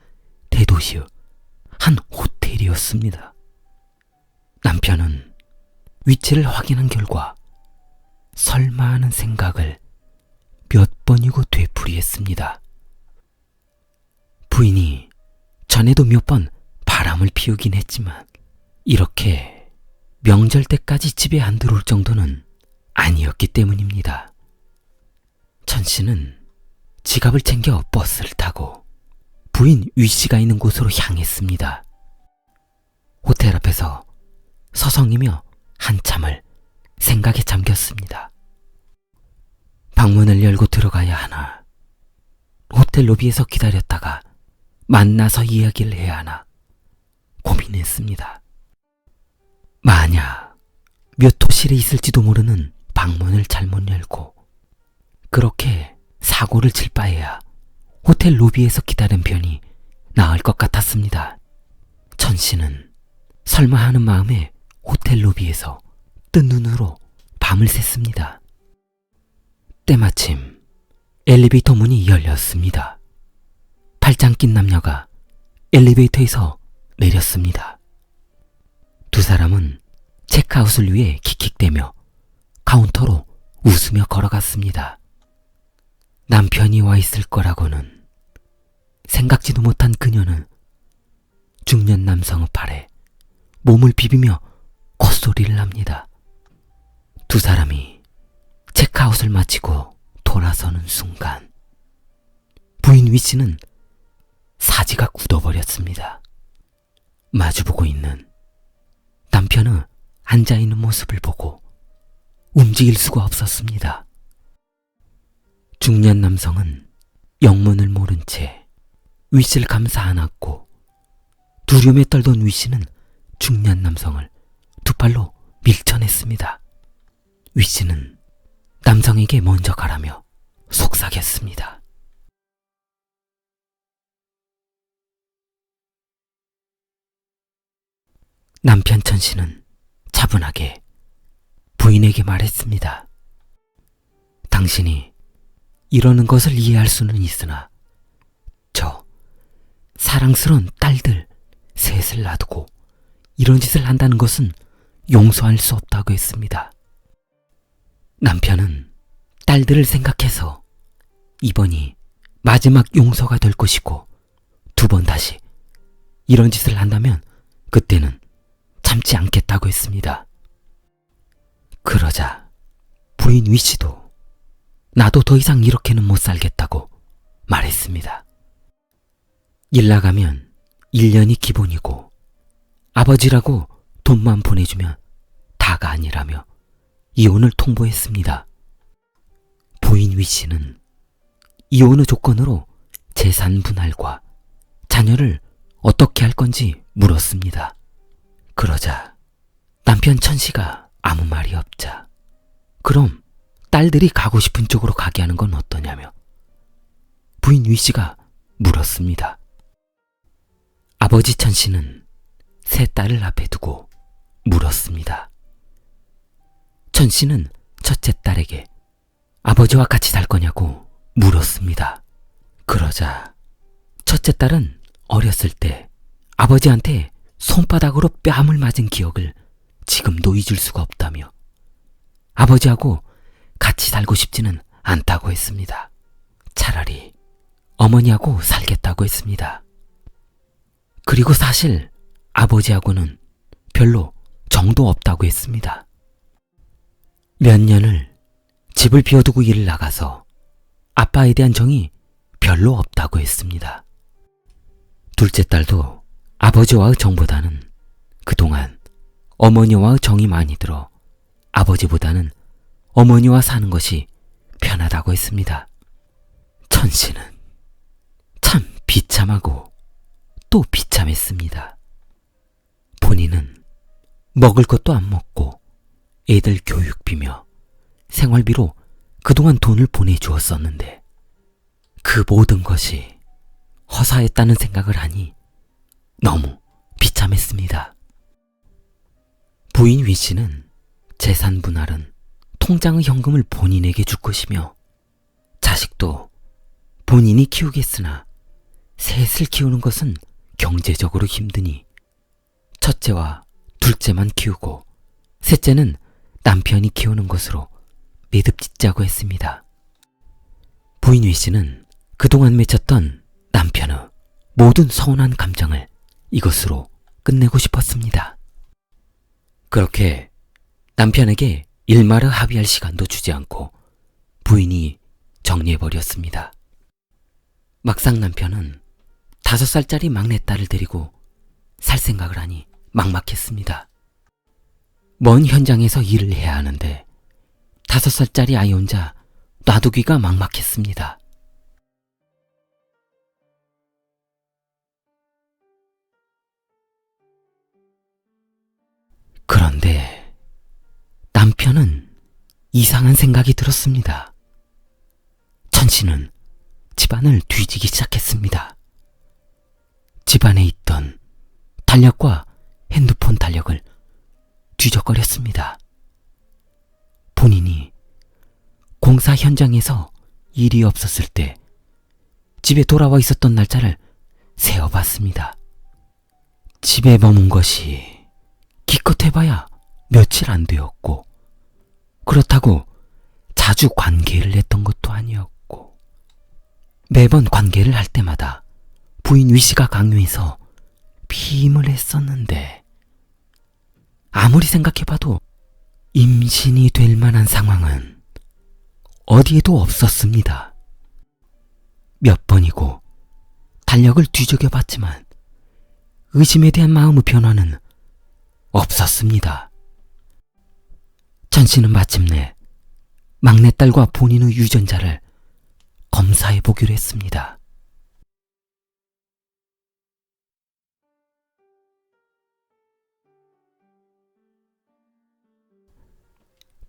대도시의 한 호텔이었습니다. 남편은 위치를 확인한 결과 설마 하는 생각을 몇 번이고 되풀이했습니다. 부인이 전에도 몇 번 바람을 피우긴 했지만 이렇게 명절 때까지 집에 안 들어올 정도는 아니었기 때문입니다. 천 씨는 지갑을 챙겨 버스를 타고 부인 위 씨가 있는 곳으로 향했습니다. 호텔 앞에서 서성이며 한참을 생각에 잠겼습니다. 방문을 열고 들어가야 하나, 호텔 로비에서 기다렸다가 만나서 이야기를 해야 하나 고민했습니다. 만약 몇 호실에 있을지도 모르는 방문을 잘못 열고 그렇게 사고를 칠 바에야 호텔 로비에서 기다린 편이 나을 것 같았습니다. 천 씨는 설마 하는 마음에 호텔 로비에서 뜬 눈으로 밤을 샜습니다. 때마침 엘리베이터 문이 열렸습니다. 팔짱 낀 남녀가 엘리베이터에서 내렸습니다. 두 사람은 체크아웃을 위해 킥킥대며 카운터로 웃으며 걸어갔습니다. 남편이 와 있을 거라고는 생각지도 못한 그녀는 중년 남성의 팔에 몸을 비비며 콧소리를 합니다. 두 사람이 체크아웃을 마치고 돌아서는 순간 부인 위 씨는 사지가 굳어버렸습니다. 마주보고 있는 남편의 앉아있는 모습을 보고 움직일 수가 없었습니다. 중년 남성은 영문을 모른 채 위 씨를 감싸 안았고 두려움에 떨던 위 씨는 중년 남성을 두 팔로 밀쳐냈습니다. 위 씨는 남성에게 먼저 가라며 속삭였습니다. 남편 천 씨는 차분하게 부인에게 말했습니다. 당신이 이러는 것을 이해할 수는 있으나 저 사랑스러운 딸들 셋을 놔두고 이런 짓을 한다는 것은 용서할 수 없다고 했습니다. 남편은 딸들을 생각해서 이번이 마지막 용서가 될 것이고 두 번 다시 이런 짓을 한다면 그때는 참지 않겠다고 했습니다. 그러자 부인 위 씨도 나도 더 이상 이렇게는 못 살겠다고 말했습니다. 일 나가면 1년이 기본이고 아버지라고 돈만 보내주면 다가 아니라며 이혼을 통보했습니다. 부인 위 씨는 이혼의 조건으로 재산 분할과 자녀를 어떻게 할 건지 물었습니다. 그러자 남편 천 씨가 아무 말이 없자 그럼 딸들이 가고 싶은 쪽으로 가게 하는 건 어떠냐며 부인 위 씨가 물었습니다. 아버지 천 씨는 세 딸을 앞에 두고 물었습니다. 천 씨는 첫째 딸에게 아버지와 같이 살 거냐고 물었습니다. 그러자 첫째 딸은 어렸을 때 아버지한테 손바닥으로 뺨을 맞은 기억을 지금도 잊을 수가 없다며 아버지하고 같이 살고 싶지는 않다고 했습니다. 차라리 어머니하고 살겠다고 했습니다. 그리고 사실 아버지하고는 별로 정도 없다고 했습니다. 몇 년을 집을 비워두고 일을 나가서 아빠에 대한 정이 별로 없다고 했습니다. 둘째 딸도 아버지와의 정보다는 그동안 어머니와의 정이 많이 들어 아버지보다는 어머니와 사는 것이 편하다고 했습니다. 천 씨는 참 비참하고 또 비참했습니다. 본인은 먹을 것도 안 먹고 애들 교육비며 생활비로 그동안 돈을 보내주었었는데 그 모든 것이 허사했다는 생각을 하니 너무 비참했습니다. 부인 위 씨는 재산 분할은 통장의 현금을 본인에게 줄 것이며 자식도 본인이 키우겠으나 셋을 키우는 것은 경제적으로 힘드니 첫째와 둘째만 키우고 셋째는 남편이 키우는 것으로 매듭짓자고 했습니다. 부인 위 씨는 그동안 맺혔던 남편의 모든 서운한 감정을 이것으로 끝내고 싶었습니다. 그렇게 남편에게 일말의 합의할 시간도 주지 않고 부인이 정리해버렸습니다. 막상 남편은 5살짜리 막내딸을 데리고 살 생각을 하니 막막했습니다. 먼 현장에서 일을 해야 하는데 5살짜리 아이 혼자 놔두기가 막막했습니다. 그런데 남편은 이상한 생각이 들었습니다. 천 씨는 집안을 뒤지기 시작했습니다. 집안에 있던 달력과 핸드폰 달력을 뒤적거렸습니다. 본인이 공사 현장에서 일이 없었을 때 집에 돌아와 있었던 날짜를 세어봤습니다. 집에 머문 것이 기껏해봐야 며칠 안 되었고 그렇다고 자주 관계를 했던 것도 아니었고 매번 관계를 할 때마다 부인 위 씨가 강요해서 피임을 했었는데 아무리 생각해봐도 임신이 될 만한 상황은 어디에도 없었습니다. 몇 번이고 달력을 뒤적여봤지만 의심에 대한 마음의 변화는 없었습니다. 천 씨는 마침내 막내딸과 본인의 유전자를 검사해보기로 했습니다.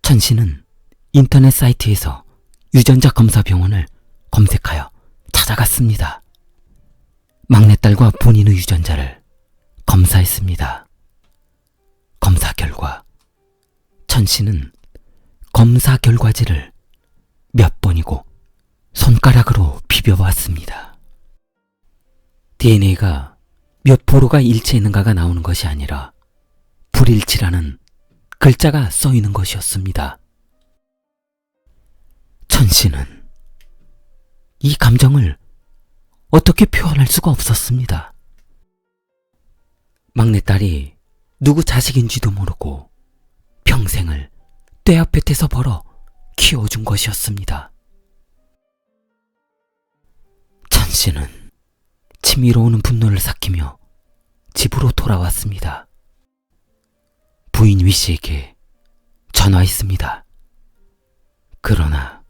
천 씨는 인터넷 사이트에서 유전자 검사 병원을 검색하여 찾아갔습니다. 막내딸과 본인의 유전자를 검사했습니다. 검사 결과 천 씨는 검사 결과지를 몇 번이고 손가락으로 비벼봤습니다. DNA가 몇 포로가 일치했는가가 나오는 것이 아니라 불일치라는 글자가 써 있는 것이었습니다. 천 씨는 이 감정을 어떻게 표현할 수가 없었습니다. 막내딸이 누구 자식인지도 모르고 평생을 떼아볕에서 벌어 키워준 것이었습니다. 천 씨는 치밀어 오는 분노를 삭히며 집으로 돌아왔습니다. 부인 위 씨에게 전화했습니다. 그러나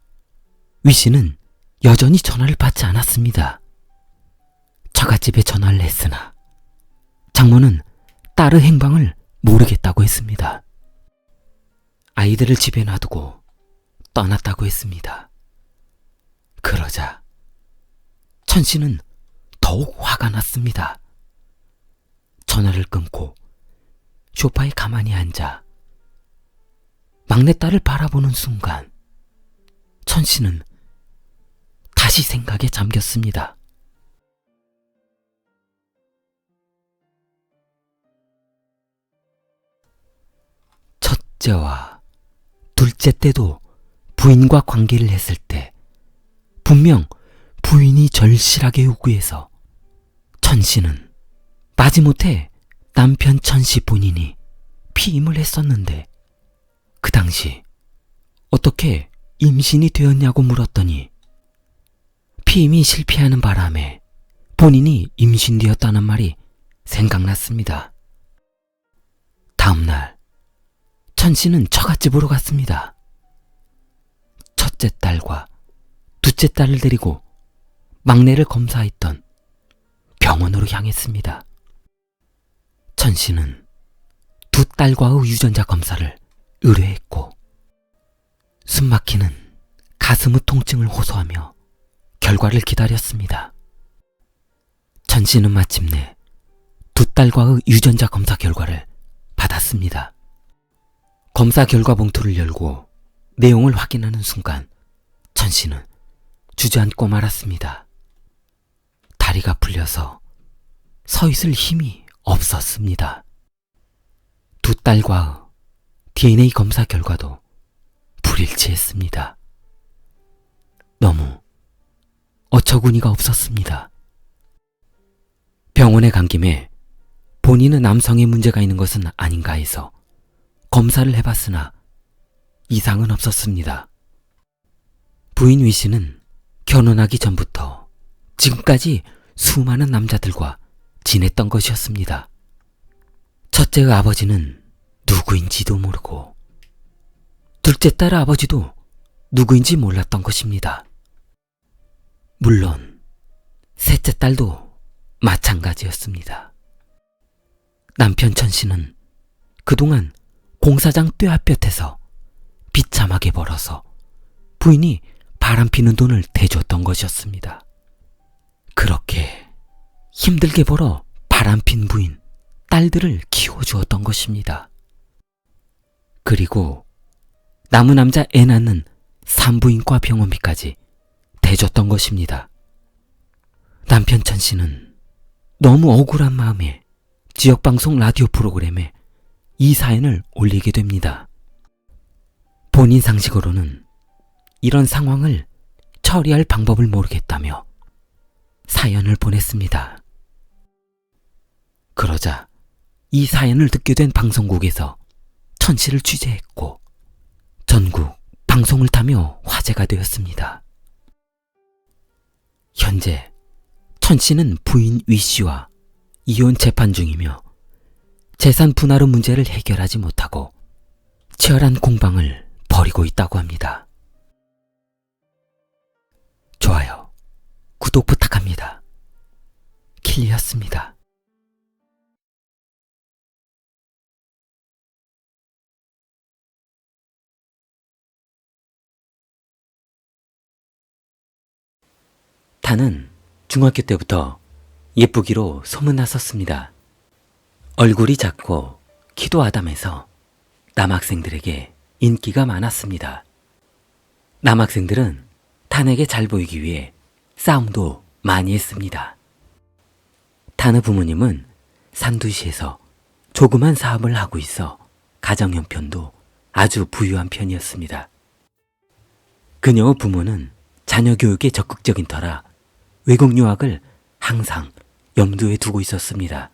위 씨는 여전히 전화를 받지 않았습니다. 처갓집에 전화를 했으나 장모는 딸의 행방을 모르겠다고 했습니다. 아이들을 집에 놔두고 떠났다고 했습니다. 그러자 천 씨는 더욱 화가 났습니다. 전화를 끊고 소파에 가만히 앉아 막내딸을 바라보는 순간 천 씨는 다시 생각에 잠겼습니다. 첫째와 둘째 때도 부인과 관계를 했을 때 분명 부인이 절실하게 요구해서 천 씨는 마지못해 남편 천 씨 본인이 피임을 했었는데 그 당시 어떻게 임신이 되었냐고 물었더니 피임이 실패하는 바람에 본인이 임신되었다는 말이 생각났습니다. 다음날 천 씨는 처갓집으로 갔습니다. 첫째 딸과 둘째 딸을 데리고 막내를 검사했던 병원으로 향했습니다. 천 씨는 두 딸과의 유전자 검사를 의뢰했고 숨막히는 가슴의 통증을 호소하며 결과를 기다렸습니다. 천 씨는 마침내 두 딸과의 유전자 검사 결과를 받았습니다. 검사 결과 봉투를 열고 내용을 확인하는 순간 천 씨는 주저앉고 말았습니다. 다리가 풀려서 서 있을 힘이 없었습니다. 두 딸과의 DNA 검사 결과도 불일치했습니다. 너무 어처구니가 없었습니다. 병원에 간 김에 본인은 남성의 문제가 있는 것은 아닌가 해서 검사를 해봤으나 이상은 없었습니다. 부인 위 씨는 결혼하기 전부터 지금까지 수많은 남자들과 지냈던 것이었습니다. 첫째의 아버지는 누구인지도 모르고 둘째 딸의 아버지도 누구인지 몰랐던 것입니다. 물론 셋째 딸도 마찬가지였습니다. 남편 천 씨는 그동안 공사장 뙤아볕에서 비참하게 벌어서 부인이 바람피는 돈을 대줬던 것이었습니다. 그렇게 힘들게 벌어 바람핀 부인, 딸들을 키워주었던 것입니다. 그리고 남은 남자 애 낳는 산부인과 병원비까지 대줬던 것입니다. 남편 천 씨는 너무 억울한 마음에 지역방송 라디오 프로그램에 이 사연을 올리게 됩니다. 본인 상식으로는 이런 상황을 처리할 방법을 모르겠다며 사연을 보냈습니다. 그러자 이 사연을 듣게 된 방송국에서 천 씨를 취재했고 전국 방송을 타며 화제가 되었습니다. 현재 천 씨는 부인 위 씨와 이혼 재판 중이며 재산 분할의 문제를 해결하지 못하고 치열한 공방을 벌이고 있다고 합니다. 좋아요, 구독 부탁합니다. 킬리였습니다. 타는 중학교 때부터 예쁘기로 소문났었습니다. 얼굴이 작고 키도 아담해서 남학생들에게 인기가 많았습니다. 남학생들은 탄에게 잘 보이기 위해 싸움도 많이 했습니다. 타는 부모님은 산두시에서 조그만 사업을 하고 있어 가정 형편도 아주 부유한 편이었습니다. 그녀의 부모는 자녀 교육에 적극적인 터라 외국 유학을 항상 염두에 두고 있었습니다.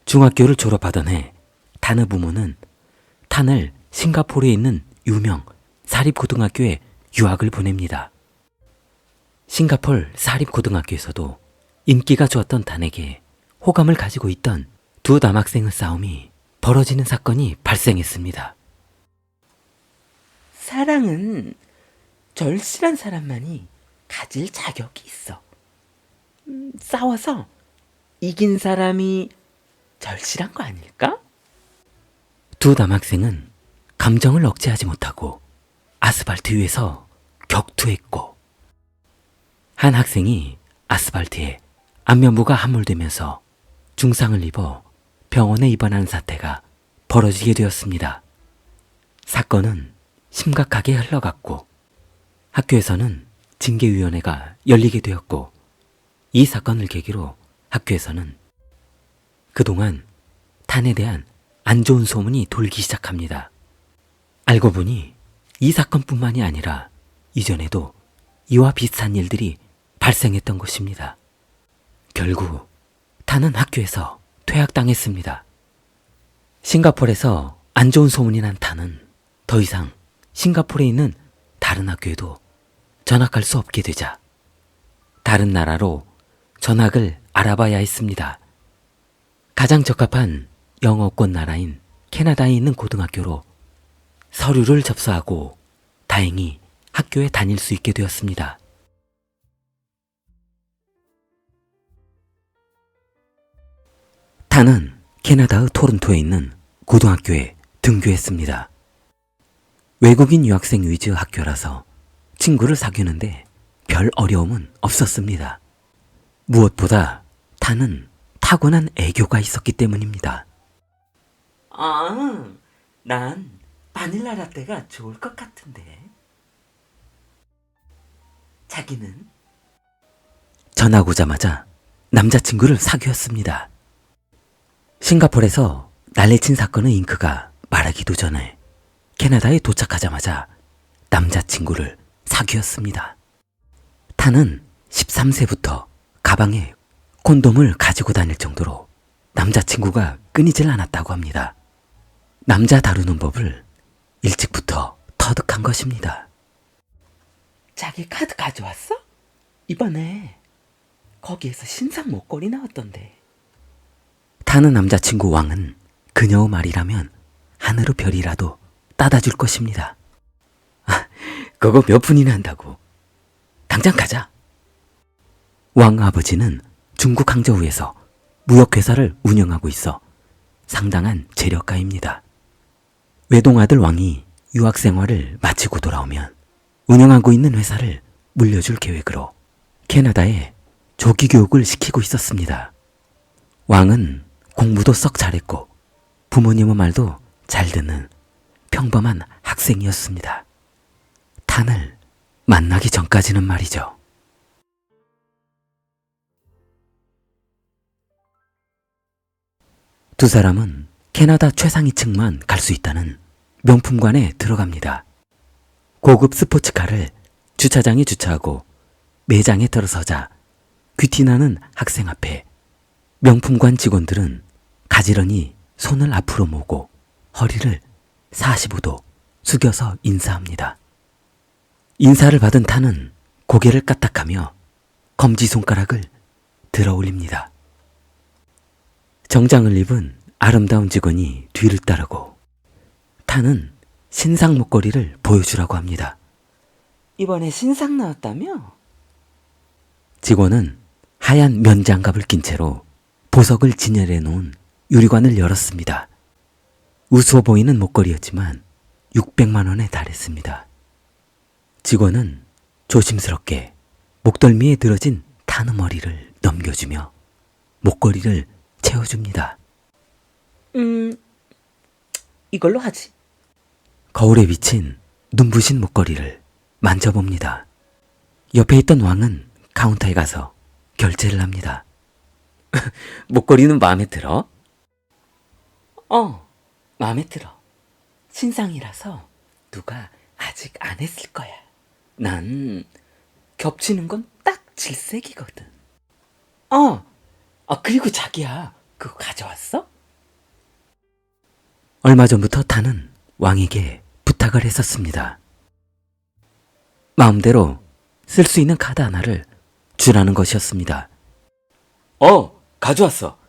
중학교를 졸업하던 해 탄의 부모는 탄을 싱가포르에 있는 유명 사립고등학교에 유학을 보냅니다. 싱가포르 사립고등학교에서도 인기가 좋았던 탄에게 호감을 가지고 있던 두 남학생의 싸움이 벌어지는 사건이 발생했습니다. 사랑은 절실한 사람만이 가질 자격이 있어. 싸워서 이긴 사람이 절실한 거 아닐까? 두 남학생은 감정을 억제하지 못하고 아스팔트 위에서 격투했고, 한 학생이 아스팔트에 안면부가 함몰되면서 중상을 입어 병원에 입원하는 사태가 벌어지게 되었습니다. 사건은 심각하게 흘러갔고 학교에서는 징계위원회가 열리게 되었고, 이 사건을 계기로 학교에서는 그동안 탄에 대한 안 좋은 소문이 돌기 시작합니다. 알고 보니 이 사건뿐만이 아니라 이전에도 이와 비슷한 일들이 발생했던 것입니다. 결국 탄은 학교에서 퇴학당했습니다. 싱가포르에서 안 좋은 소문이 난 탄은 더 이상 싱가포르에 있는 다른 학교에도 전학할 수 없게 되자 다른 나라로 전학을 알아봐야 했습니다. 가장 적합한 영어권 나라인 캐나다에 있는 고등학교로 서류를 접수하고 다행히 학교에 다닐 수 있게 되었습니다. 탄은 캐나다의 토론토에 있는 고등학교에 등교했습니다. 외국인 유학생 위주의 학교라서 친구를 사귀는데 별 어려움은 없었습니다. 무엇보다 탄은 타고난 애교가 있었기 때문입니다. 난 바닐라 라떼가 좋을 것 같은데. 자기는? 전학 오자마자 남자친구를 사귀었습니다. 싱가포르에서 난리친 사건의 잉크가 말하기도 전에 캐나다에 도착하자마자 남자친구를 사귀었습니다. 탄은 13세부터 가방에 콘돔을 가지고 다닐 정도로 남자친구가 끊이질 않았다고 합니다. 남자 다루는 법을 일찍부터 터득한 것입니다. 자기 카드 가져왔어? 이번에 거기에서 신상 목걸이 나왔던데. 타는 남자친구 왕은 그녀의 말이라면 하늘의 별이라도 따다 줄 것입니다. 그거 몇 분이나 한다고. 당장 가자. 왕 아버지는 중국 항저우에서 무역회사를 운영하고 있어 상당한 재력가입니다. 외동아들 왕이 유학 생활을 마치고 돌아오면 운영하고 있는 회사를 물려줄 계획으로 캐나다에 조기 교육을 시키고 있었습니다. 왕은 공부도 썩 잘했고 부모님의 말도 잘 듣는 평범한 학생이었습니다. 탄을 만나기 전까지는 말이죠. 두 사람은 캐나다 최상위층만 갈 수 있다는 명품관에 들어갑니다. 고급 스포츠카를 주차장에 주차하고 매장에 들어서자 귀티나는 학생 앞에 명품관 직원들은 가지런히 손을 앞으로 모으고 허리를 45도 숙여서 인사합니다. 인사를 받은 탄은 고개를 까딱하며 검지손가락을 들어 올립니다. 정장을 입은 아름다운 직원이 뒤를 따르고 탄은 신상 목걸이를 보여주라고 합니다. 이번에 신상 나왔다며? 직원은 하얀 면장갑을 낀 채로 보석을 진열해 놓은 유리관을 열었습니다. 우스워 보이는 목걸이였지만 600만 원에 달했습니다. 직원은 조심스럽게 목덜미에 늘어진 탄의 머리를 넘겨주며 목걸이를 채워줍니다. 이걸로 하지. 거울에 비친 눈부신 목걸이를 만져봅니다. 옆에 있던 왕은 카운터에 가서 결제를 합니다. 목걸이는 마음에 들어? 마음에 들어. 신상이라서 누가 아직 안 했을 거야. 난 겹치는 건 딱 질색이거든. 그리고 자기야, 그거 가져왔어? 얼마 전부터 타는 왕에게 부탁을 했었습니다. 마음대로 쓸 수 있는 카드 하나를 주라는 것이었습니다. 가져왔어.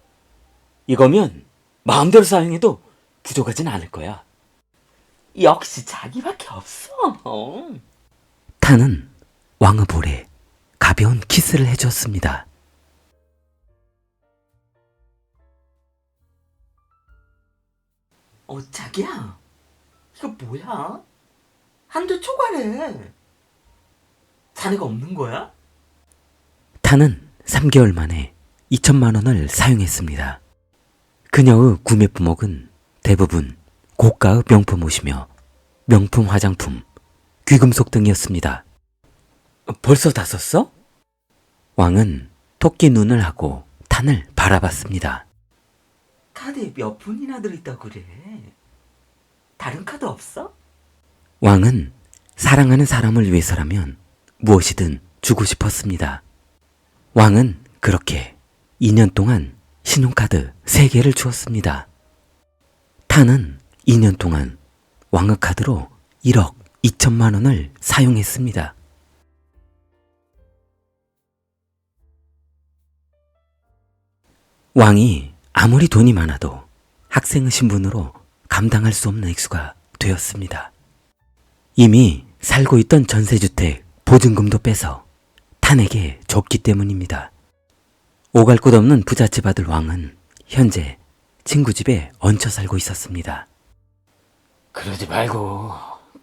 이거면 마음대로 사용해도 부족하진 않을 거야. 역시 자기밖에 없어. 타는 왕의 볼에 가벼운 키스를 해주었습니다. 자기야, 이거 뭐야? 한두 초과래. 자네가 없는 거야? 타는 3개월 만에 2천만 원을 사용했습니다. 그녀의 구매 품목은 대부분 고가의 명품 옷이며 명품 화장품, 귀금속 등이었습니다. 벌써 다 썼어? 왕은 토끼 눈을 하고 탄을 바라봤습니다. 카드에 몇 푼이나 들어있다고 그래. 다른 카드 없어? 왕은 사랑하는 사람을 위해서라면 무엇이든 주고 싶었습니다. 왕은 그렇게 2년 동안 신용카드 3개를 주었습니다. 타는 2년 동안 왕의 카드로 1억 2천만 원을 사용했습니다. 왕이 아무리 돈이 많아도 학생의 신분으로 감당할 수 없는 액수가 되었습니다. 이미 살고 있던 전세주택 보증금도 빼서 탄에게 줬기 때문입니다. 오갈 곳 없는 부잣집 아들 왕은 현재 친구 집에 얹혀 살고 있었습니다. 그러지 말고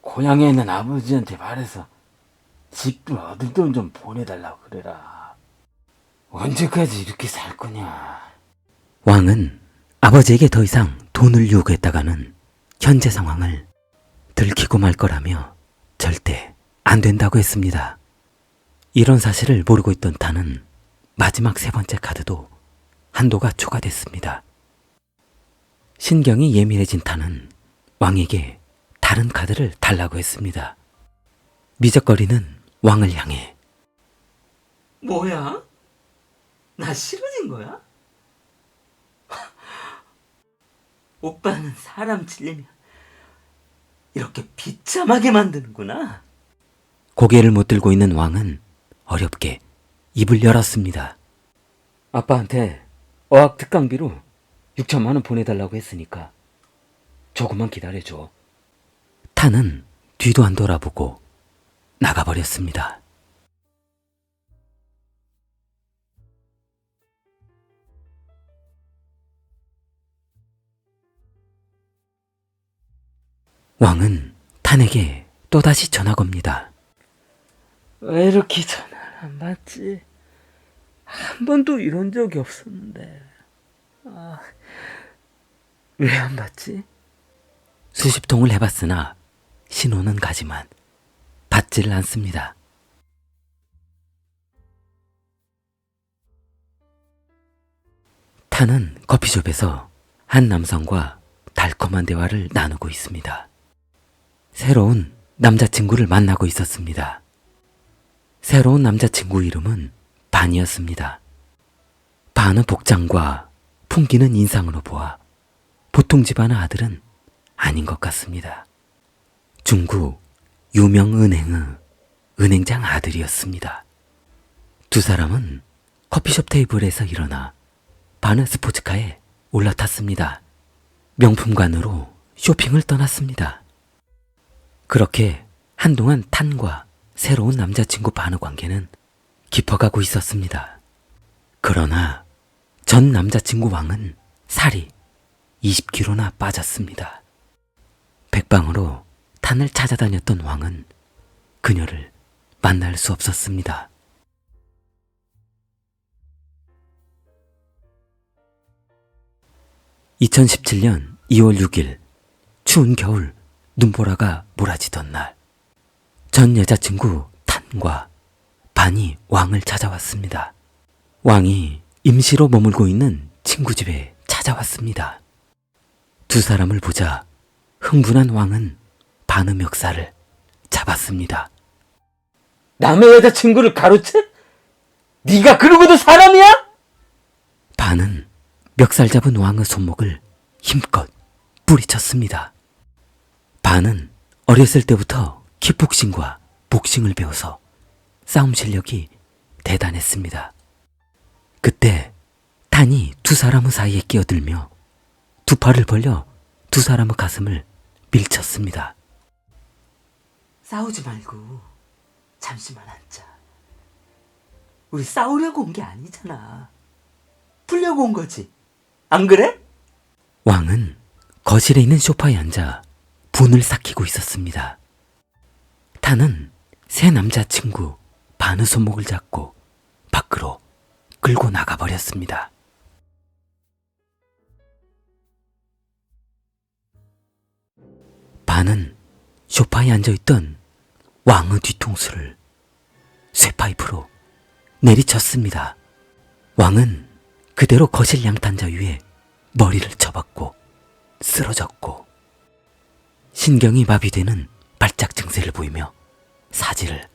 고향에 있는 아버지한테 말해서 집도 얻을 돈 좀 보내달라고 그래라. 언제까지 이렇게 살 거냐. 왕은 아버지에게 더 이상 돈을 요구했다가는 현재 상황을 들키고 말 거라며 절대 안 된다고 했습니다. 이런 사실을 모르고 있던 타는 마지막 3번째 카드도 한도가 초과됐습니다. 신경이 예민해진 타는 왕에게 다른 카드를 달라고 했습니다. 미적거리는 왕을 향해 뭐야? 나 싫어진 거야? 오빠는 사람 질리면 이렇게 비참하게 만드는구나. 고개를 못 들고 있는 왕은 어렵게 입을 열었습니다. 아빠한테 어학 특강비로 6천만 원 보내달라고 했으니까 조금만 기다려줘. 타는 뒤도 안 돌아보고 나가버렸습니다. 왕은 탄에게 또다시 전화 겁니다. 왜 이렇게 전화를 안 받지? 한 번도 이런 적이 없었는데. 왜 안 받지? 수십 통을 해봤으나 신호는 가지만 받지를 않습니다. 타는 커피숍에서 한 남성과 달콤한 대화를 나누고 있습니다. 새로운 남자친구를 만나고 있었습니다. 새로운 남자친구 이름은 반이었습니다. 반의 복장과 풍기는 인상으로 보아 보통 집안의 아들은 아닌 것 같습니다. 중국 유명 은행의 은행장 아들이었습니다. 두 사람은 커피숍 테이블에서 일어나 반의 스포츠카에 올라탔습니다. 명품관으로 쇼핑을 떠났습니다. 그렇게 한동안 탄과 새로운 남자친구 반의 관계는 깊어가고 있었습니다. 그러나 전 남자친구 왕은 살이 20kg나 빠졌습니다. 백방으로 탄을 찾아다녔던 왕은 그녀를 만날 수 없었습니다. (2017년 2월 6일) 추운 겨울 눈보라가 몰아치던 날, 전 여자친구 탄과 반이 왕을 찾아왔습니다. 왕이 임시로 머물고 있는 친구 집에 찾아왔습니다. 두 사람을 보자 흥분한 왕은 반의 멱살을 잡았습니다. 남의 여자친구를 가로채? 네가 그러고도 사람이야? 반은 멱살 잡은 왕의 손목을 힘껏 뿌리쳤습니다. 반은 어렸을 때부터 킥복싱과 복싱을 배워서 싸움 실력이 대단했습니다. 그때 탄이 두 사람의 사이에 끼어들며 두 팔을 벌려 두 사람의 가슴을 밀쳤습니다. 싸우지 말고 잠시만 앉자. 우리 싸우려고 온 게 아니잖아. 풀려고 온 거지. 안 그래? 왕은 거실에 있는 소파에 앉아 분을 삭히고 있었습니다. 탄은 새 남자친구 반의 손목을 잡고 밖으로 끌고 나가버렸습니다. 반은 소파에 앉아있던 왕의 뒤통수를 쇠파이프로 내리쳤습니다. 왕은 그대로 거실 양탄자 위에 머리를 쳐박고 쓰러졌고 신경이 마비되는 발작 증세를 보이며 사지를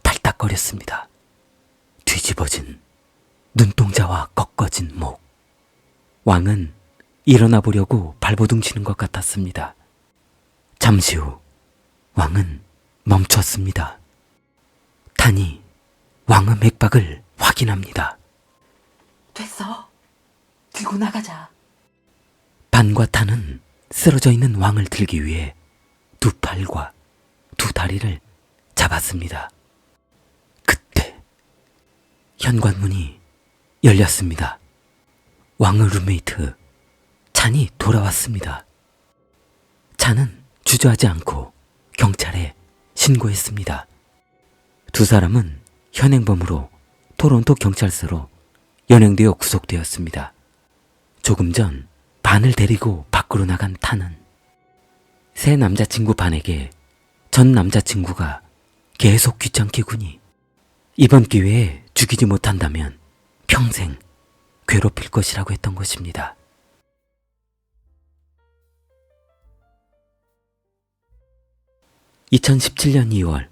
탈딱거렸습니다. 뒤집어진 눈동자와 꺾어진 목. 왕은 일어나 보려고 발버둥 치는 것 같았습니다. 잠시 후 왕은 멈췄습니다. 탄이 왕의 맥박을 확인합니다. 됐어. 들고 나가자. 반과 탄은 쓰러져 있는 왕을 들기 위해 두 팔과 두 다리를 잡았습니다. 그때 현관문이 열렸습니다. 왕의 룸메이트 찬이 돌아왔습니다. 찬은 주저하지 않고 경찰에 신고했습니다. 두 사람은 현행범으로 토론토 경찰서로 연행되어 구속되었습니다. 조금 전 반을 데리고 밖으로 나간 탄은 새 남자친구 반에게 전 남자친구가 계속 귀찮게 구니 이번 기회에 죽이지 못한다면 평생 괴롭힐 것이라고 했던 것입니다. (2017년 2월)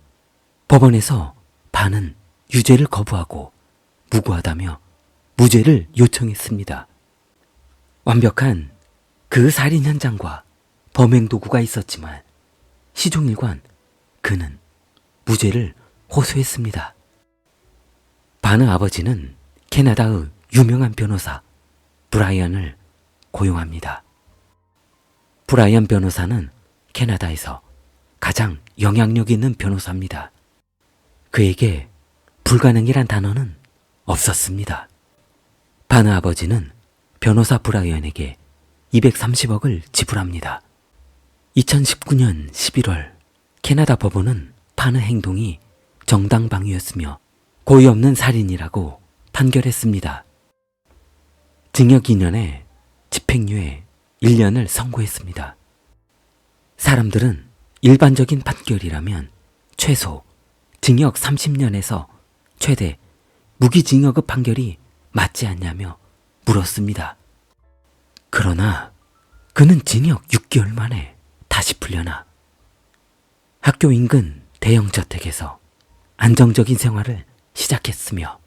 법원에서 반은 유죄를 거부하고 무고하다며 무죄를 요청했습니다. 완벽한 그 살인 현장과 범행 도구가 있었지만 시종일관 그는 무죄를 호소했습니다. 반의 아버지는 캐나다의 유명한 변호사 브라이언을 고용합니다. 브라이언 변호사는 캐나다에서 가장 영향력 있는 변호사입니다. 그에게 불가능이란 단어는 없었습니다. 반의 아버지는 변호사 브라이언에게 230억을 지불합니다. 2019년 11월 캐나다 법원은 반의 행동이 정당방위였으며 고의 없는 살인이라고 판결했습니다. 징역 2년에 집행유예 1년을 선고했습니다. 사람들은 일반적인 판결이라면 최소 징역 30년에서 최대 무기징역의 판결이 맞지 않냐며 물었습니다. 그러나 그는 징역 6개월 만에 다시 풀려나 학교 인근 대형 저택에서 안정적인 생활을 시작했으며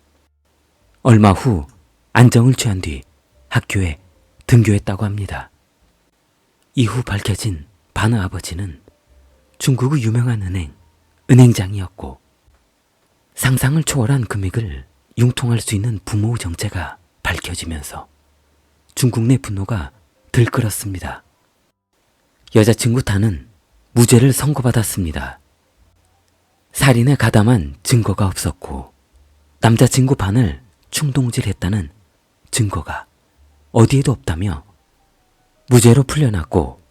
얼마 후 안정을 취한 뒤 학교에 등교했다고 합니다. 이후 밝혀진 반의 아버지는 중국의 유명한 은행장이었고 상상을 초월한 금액을 융통할 수 있는 부모의 정체가 밝혀지면서 중국 내 분노가 들끓었습니다. 여자친구 탄은 무죄를 선고받았습니다. 살인에 가담한 증거가 없었고 남자친구 반을 충동질했다는 증거가 어디에도 없다며 무죄로 풀려났고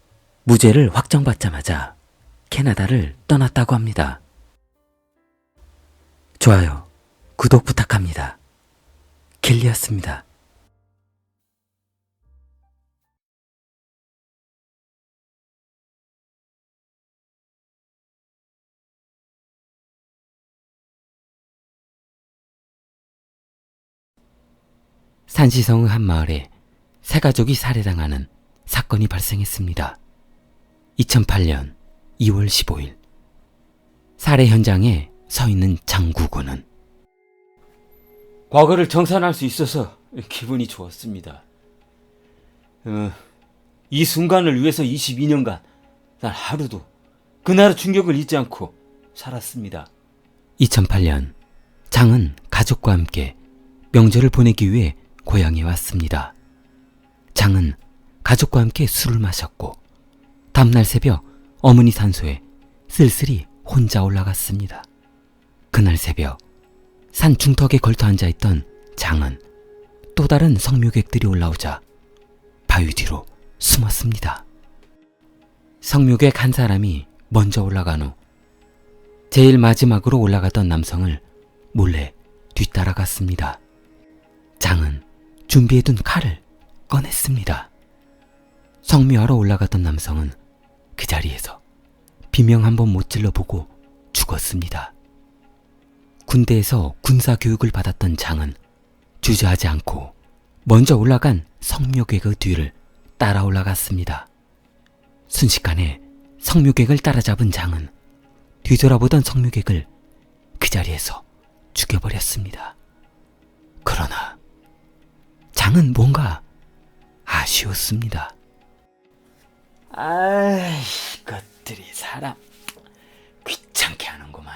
무죄를 확정받자마자 캐나다를 떠났다고 합니다. 좋아요, 구독 부탁합니다. 켈리였습니다. 산시성의 한 마을에 세 가족이 살해당하는 사건이 발생했습니다. 2008년 2월 15일 살해 현장에 서 있는 장구구는 과거를 정산할 수 있어서 기분이 좋았습니다. 이 순간을 위해서 22년간 난 하루도 그날의 충격을 잊지 않고 살았습니다. 2008년 장은 가족과 함께 명절을 보내기 위해 고향에 왔습니다. 장은 가족과 함께 술을 마셨고 다음날 새벽 어머니 산소에 쓸쓸히 혼자 올라갔습니다. 그날 새벽 산 중턱에 걸터 앉아있던 장은 또 다른 성묘객들이 올라오자 바위 뒤로 숨었습니다. 성묘객 한 사람이 먼저 올라간 후 제일 마지막으로 올라가던 남성을 몰래 뒤따라갔습니다. 장은 준비해둔 칼을 꺼냈습니다. 성묘하러 올라갔던 남성은 그 자리에서 비명 한 번 못 질러보고 죽었습니다. 군대에서 군사교육을 받았던 장은 주저하지 않고 먼저 올라간 성묘객의 뒤를 따라 올라갔습니다. 순식간에 성묘객을 따라잡은 장은 뒤돌아보던 성묘객을 그 자리에서 죽여버렸습니다. 그러나 장은 뭔가 아쉬웠습니다. 아이, 것들이 사람 귀찮게 하는구만.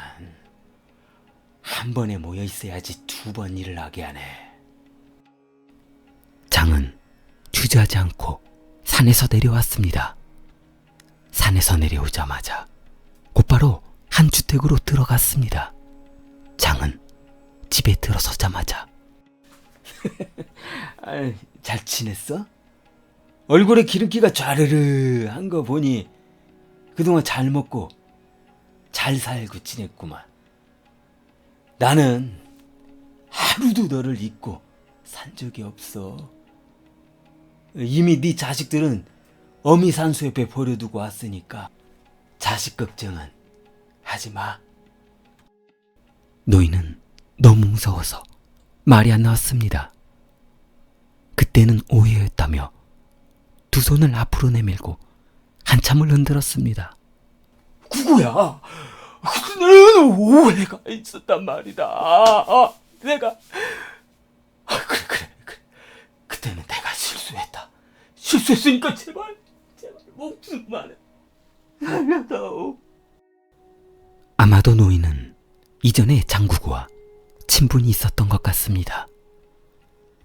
한 번에 모여 있어야지 두 번 일을 하게 하네. 장은 주저하지 않고 산에서 내려왔습니다. 산에서 내려오자마자 곧바로 한 주택으로 들어갔습니다. 장은 집에 들어서자마자 아이, 잘 지냈어? 얼굴에 기름기가 좌르르 한 거 보니 그동안 잘 먹고 잘 살고 지냈구만. 나는 하루도 너를 잊고 산 적이 없어. 이미 네 자식들은 어미 산소 옆에 버려두고 왔으니까 자식 걱정은 하지 마. 노인은 너무 무서워서 말이 안 나왔습니다. 그때는 오해였다며 두 손을 앞으로 내밀고 한참을 흔들었습니다. 구구야, 나는 오해가 있었단 말이다. 내가 그래. 그때는 내가 실수했다. 실수했으니까 제발 목숨만 살려다오. 아마도 노인은 이전에 장구구와 친분이 있었던 것 같습니다.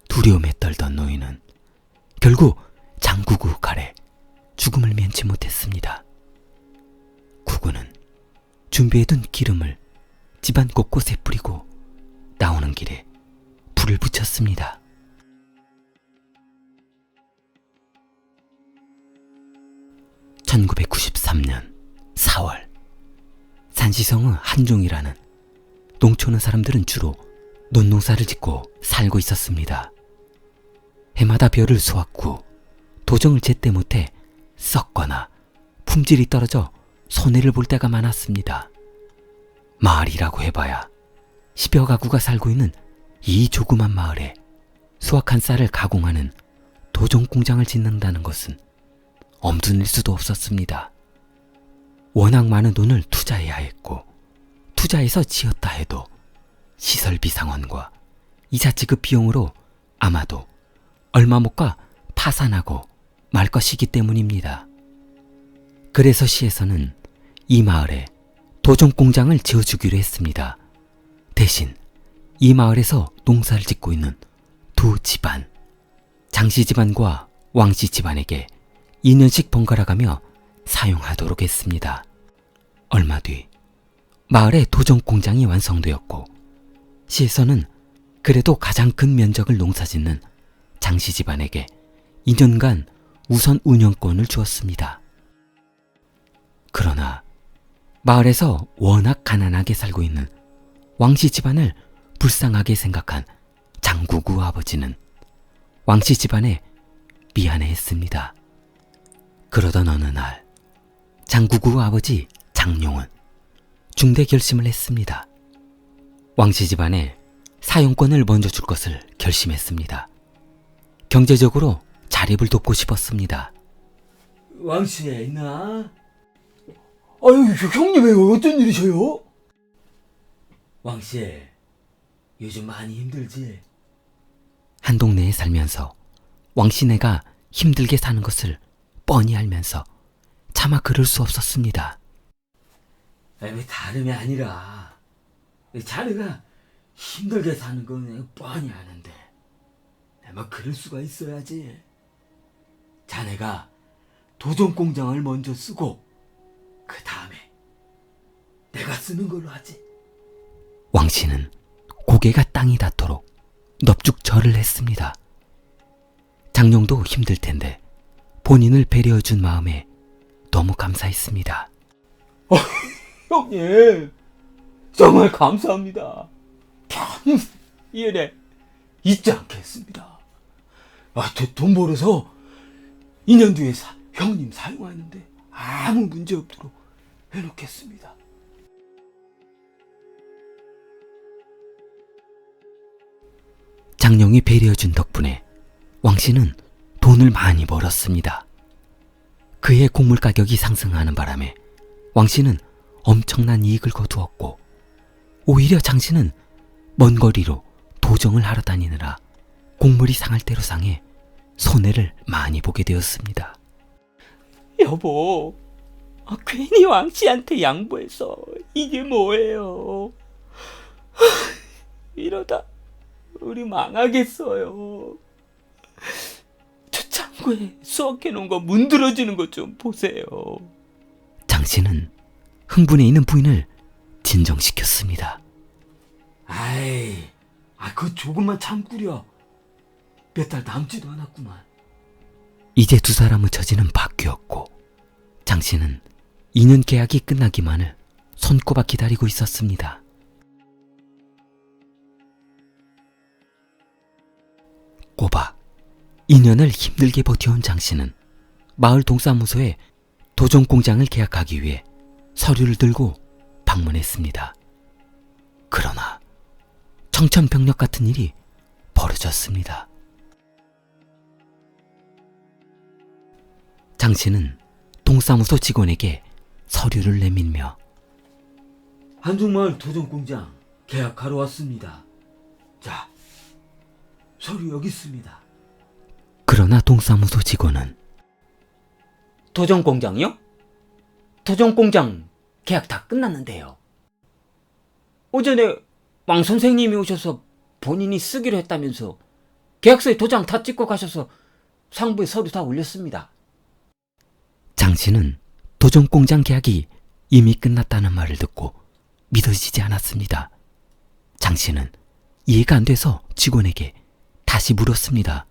두려움에 떨던 노인은 결국 장구구 칼에 죽음을 면치 못했습니다. 구구는 준비해둔 기름을 집안 곳곳에 뿌리고 나오는 길에 불을 붙였습니다. (1993년 4월) 산시성의 한종이라는 농촌의 사람들은 주로 논농사를 짓고 살고 있었습니다. 해마다 벼를 수확 후 도정을 제때 못해 썩거나 품질이 떨어져 손해를 볼 때가 많았습니다. 마을이라고 해봐야 10여 가구가 살고 있는 이 조그만 마을에 수확한 쌀을 가공하는 도정 공장을 짓는다는 것은 엄두낼 수도 없었습니다. 워낙 많은 돈을 투자해야 했고 투자해서 지었다 해도 시설비 상환과 이자 지급 비용으로 아마도 얼마 못 가 파산하고 말 것이기 때문입니다. 그래서 시에서는 이 마을에 도정 공장을 지어주기로 했습니다. 대신 이 마을에서 농사를 짓고 있는 두 집안, 장씨 집안과 왕씨 집안에게 2년씩 번갈아가며 사용하도록 했습니다. 얼마 뒤 마을의 도정 공장이 완성되었고 시에서는 그래도 가장 큰 면적을 농사짓는 장씨 집안에게 2년간 우선 운영권을 주었습니다. 그러나 마을에서 워낙 가난하게 살고 있는 왕씨 집안을 불쌍하게 생각한 장구구 아버지는 왕씨 집안에 미안해했습니다. 그러던 어느 날 장구구 아버지 장룡은 중대 결심을 했습니다. 왕씨 집안에 사용권을 먼저 줄 것을 결심했습니다. 경제적으로 자립을 돕고 싶었습니다. 왕씨에 있나? 아유, 형님 왜 어쩐 일이셔요? 왕씨, 요즘 많이 힘들지? 한 동네에 살면서 왕씨네가 힘들게 사는 것을 뻔히 알면서 차마 그럴 수 없었습니다. 왜 다름이 아니라 자네가 힘들게 사는 건 내가 뻔히 아는데 막 그럴 수가 있어야지. 자네가 도전 공장을 먼저 쓰고 그 다음에 내가 쓰는 걸로 하지. 왕씨는 고개가 땅이 닿도록 넙죽 절을 했습니다. 장룡도 힘들 텐데 본인을 배려해준 마음에 너무 감사했습니다. 형님, 정말 감사합니다. 평일에 잊지 않겠습니다. 돈 벌어서 2년 뒤에 형님 사용하는데 아무 문제 없도록 해놓겠습니다. 장룡이 배려해준 덕분에 왕씨는 돈을 많이 벌었습니다. 그의 곡물 가격이 상승하는 바람에 왕씨는 엄청난 이익을 거두었고 오히려 장씨는 먼 거리로 도정을 하러 다니느라 곡물이 상할 대로 상해 손해를 많이 보게 되었습니다. 여보, 괜히 왕씨한테 양보해서 이게 뭐예요? 이러다 우리 망하겠어요. 저 창고에 수확해놓은 거 문드러지는 것 좀 보세요. 장씨는 흥분해 있는 부인을 진정시켰습니다. 아이, 그 조금만 참구려. 몇 달 남지도 않았구만. 이제 두 사람의 처지는 바뀌었고 장씨는 2년 계약이 끝나기만을 손꼽아 기다리고 있었습니다. 꼬박 2년을 힘들게 버텨온 장씨는 마을 동사무소에 도전 공장을 계약하기 위해 서류를 들고 방문했습니다. 그러나 청천벽력 같은 일이 벌어졌습니다. 장씨는 동사무소 직원에게 서류를 내밀며 한중마을 도전공장 계약하러 왔습니다. 자, 서류 여기 있습니다. 그러나 동사무소 직원은 도전공장이요? 도전공장 계약 다 끝났는데요. 오전에 왕 선생님이 오셔서 본인이 쓰기로 했다면서 계약서에 도장 다 찍고 가셔서 상부에 서류 다 올렸습니다. 장씨는 도전공장 계약이 이미 끝났다는 말을 듣고 믿어지지 않았습니다. 장씨는 이해가 안 돼서 직원에게 다시 물었습니다.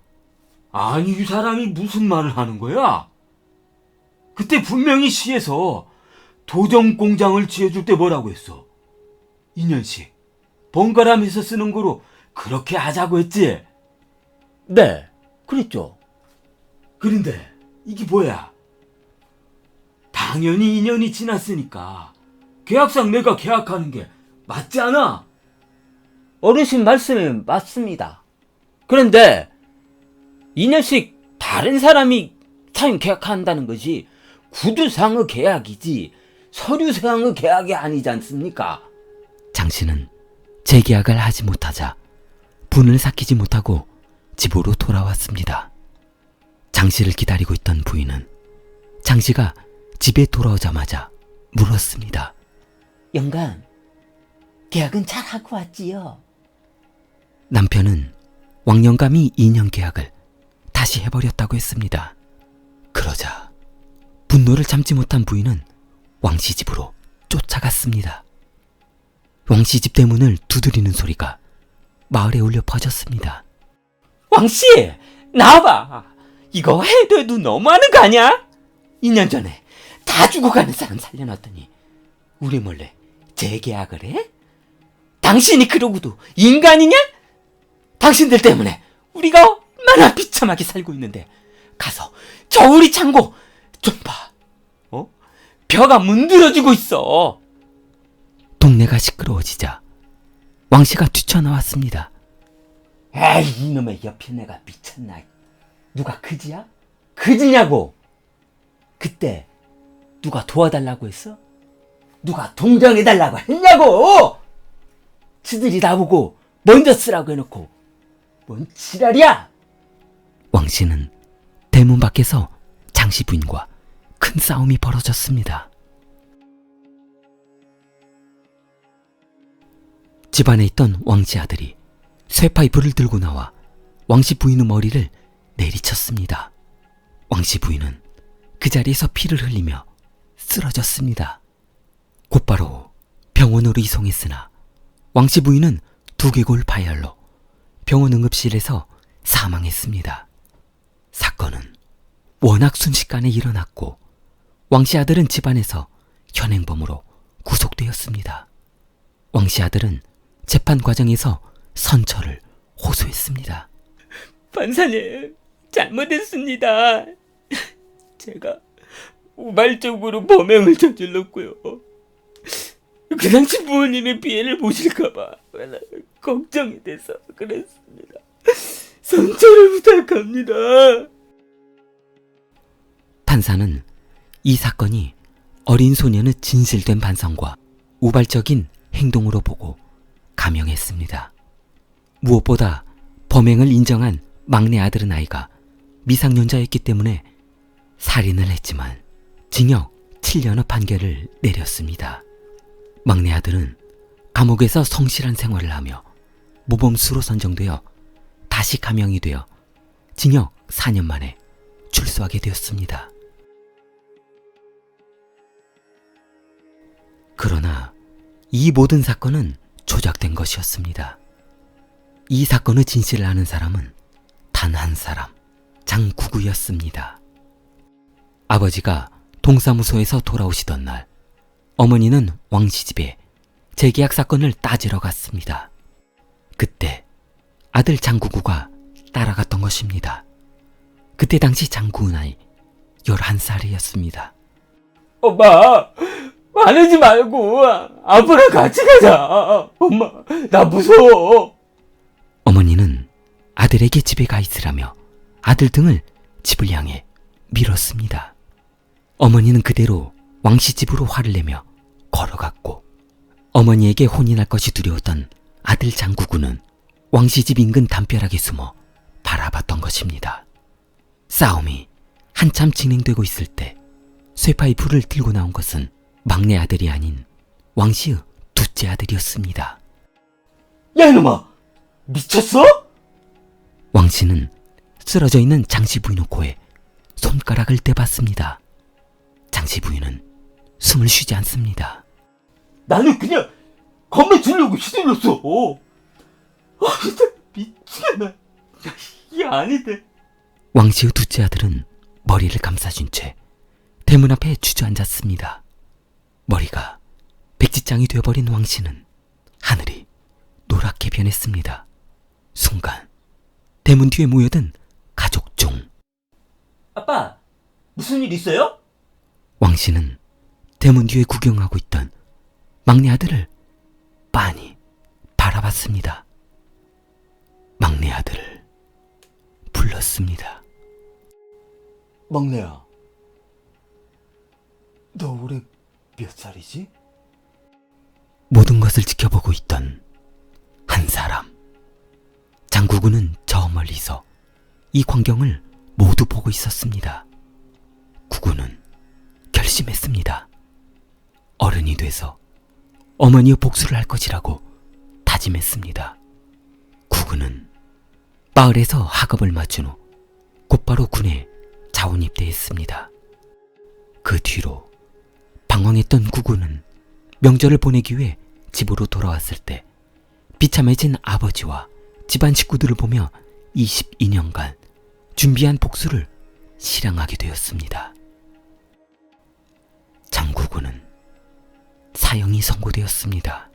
아니, 이 사람이 무슨 말을 하는 거야? 그때 분명히 시에서 도전공장을 지어줄 때 뭐라고 했어? 2년씩 번갈아면서 쓰는 거로 그렇게 하자고 했지? 네, 그랬죠. 그런데 이게 뭐야? 당연히 2년이 지났으니까 계약상 내가 계약하는 게 맞지 않아? 어르신 말씀이 맞습니다. 그런데 2년씩 다른 사람이 사용 계약한다는 것이 구두상의 계약이지 서류상의 계약이 아니지 않습니까? 장씨는 재계약을 하지 못하자 분을 삭히지 못하고 집으로 돌아왔습니다. 장씨를 기다리고 있던 부인은 장씨가 집에 돌아오자마자 물었습니다. 영감, 계약은 잘 하고 왔지요? 남편은 왕영감이 2년 계약을 다시 해버렸다고 했습니다. 그러자 분노를 참지 못한 부인은 왕씨 집으로 쫓아갔습니다. 왕씨 집 대문을 두드리는 소리가 마을에 울려 퍼졌습니다. 왕씨, 나와봐. 이거 해도 해도 너무하는 거 아니야? 2년 전에 다 죽어가는 사람 살려놨더니 우리 몰래 재계약을 해? 당신이 그러고도 인간이냐? 당신들 때문에 우리가 얼마나 비참하게 살고 있는데 가서 저 우리 창고 좀 봐. 벼가 문드러지고 있어. 동네가 시끄러워지자 왕씨가 뛰쳐나왔습니다. 에이, 이놈의 옆에 내가 미쳤나. 누가 그지야? 그지냐고! 그때 누가 도와달라고 했어? 누가 동정해달라고 했냐고! 지들이 나보고 먼저 쓰라고 해놓고 뭔 지랄이야! 왕씨는 대문 밖에서 장씨 부인과 큰 싸움이 벌어졌습니다. 집안에 있던 왕씨 아들이 쇠파이프를 들고 나와 왕씨 부인의 머리를 내리쳤습니다. 왕씨 부인은 그 자리에서 피를 흘리며 쓰러졌습니다. 곧바로 병원으로 이송했으나 왕씨 부인은 두개골 파열로 병원 응급실에서 사망했습니다. 사건은 워낙 순식간에 일어났고 왕씨 아들은 집안에서 현행범으로 구속되었습니다. 왕씨 아들은 재판 과정에서 선처를 호소했습니다. 판사님, 잘못했습니다. 제가 우발적으로 범행을 저질렀고요. 그 당시 부모님의 피해를 보실까봐 걱정이 돼서 그랬습니다. 선처를 부탁합니다. 판사는 이 사건이 어린 소년의 진실된 반성과 우발적인 행동으로 보고 감형했습니다. 무엇보다 범행을 인정한 막내 아들의 나이가 미성년자였기 때문에 살인을 했지만 징역 7년의 판결을 내렸습니다. 막내 아들은 감옥에서 성실한 생활을 하며 모범수로 선정되어 다시 감형이 되어 징역 4년 만에 출소하게 되었습니다. 그러나 이 모든 사건은 조작된 것이었습니다. 이 사건의 진실을 아는 사람은 단 한 사람, 장구구였습니다. 아버지가 동사무소에서 돌아오시던 날, 어머니는 왕씨 집에 재계약 사건을 따지러 갔습니다. 그때 아들 장구구가 따라갔던 것입니다. 그때 당시 장구의 나이 11살이었습니다. 엄마, 화내지 말고 아빠랑 같이 가자. 엄마, 나 무서워. 어머니는 아들에게 집에 가 있으라며 아들 등을 집을 향해 밀었습니다. 어머니는 그대로 왕씨 집으로 화를 내며 걸어갔고 어머니에게 혼이 날 것이 두려웠던 아들 장구구는 왕씨 집 인근 담벼락에 숨어 바라봤던 것입니다. 싸움이 한참 진행되고 있을 때 쇠파이프를 들고 나온 것은 막내 아들이 아닌 왕씨의 둘째 아들이었습니다. 야 이놈아, 미쳤어? 왕씨는 쓰러져 있는 장씨 부인의 코에 손가락을 대봤습니다. 장씨 부인은 숨을 쉬지 않습니다. 나는 그냥 겁내주려고 휘둘렀어. 진짜 미치겠네. 이게 아닌데. 왕씨의 둘째 아들은 머리를 감싸준 채 대문 앞에 주저앉았습니다. 머리가 백지장이 되어버린 왕씨는 하늘이 노랗게 변했습니다. 순간 대문 뒤에 모여든 가족 중 아빠, 무슨 일 있어요? 왕씨는 대문 뒤에 구경하고 있던 막내 아들을 빤히 바라봤습니다. 막내 아들을 불렀습니다. 막내야, 너 올해 몇 살이지? 모든 것을 지켜보고 있던 한 사람. 장구구는 저 멀리서 이 광경을 모두 보고 있었습니다. 구구는 결심했습니다. 어른이 돼서 어머니의 복수를 할 것이라고 다짐했습니다. 구구는 마을에서 학업을 마친 후 곧바로 군에 자원 입대했습니다. 그 뒤로 방황했던 구구는 명절을 보내기 위해 집으로 돌아왔을 때 비참해진 아버지와 집안 식구들을 보며 22년간 준비한 복수를 실행하게 되었습니다. 장구구는 사형이 선고되었습니다.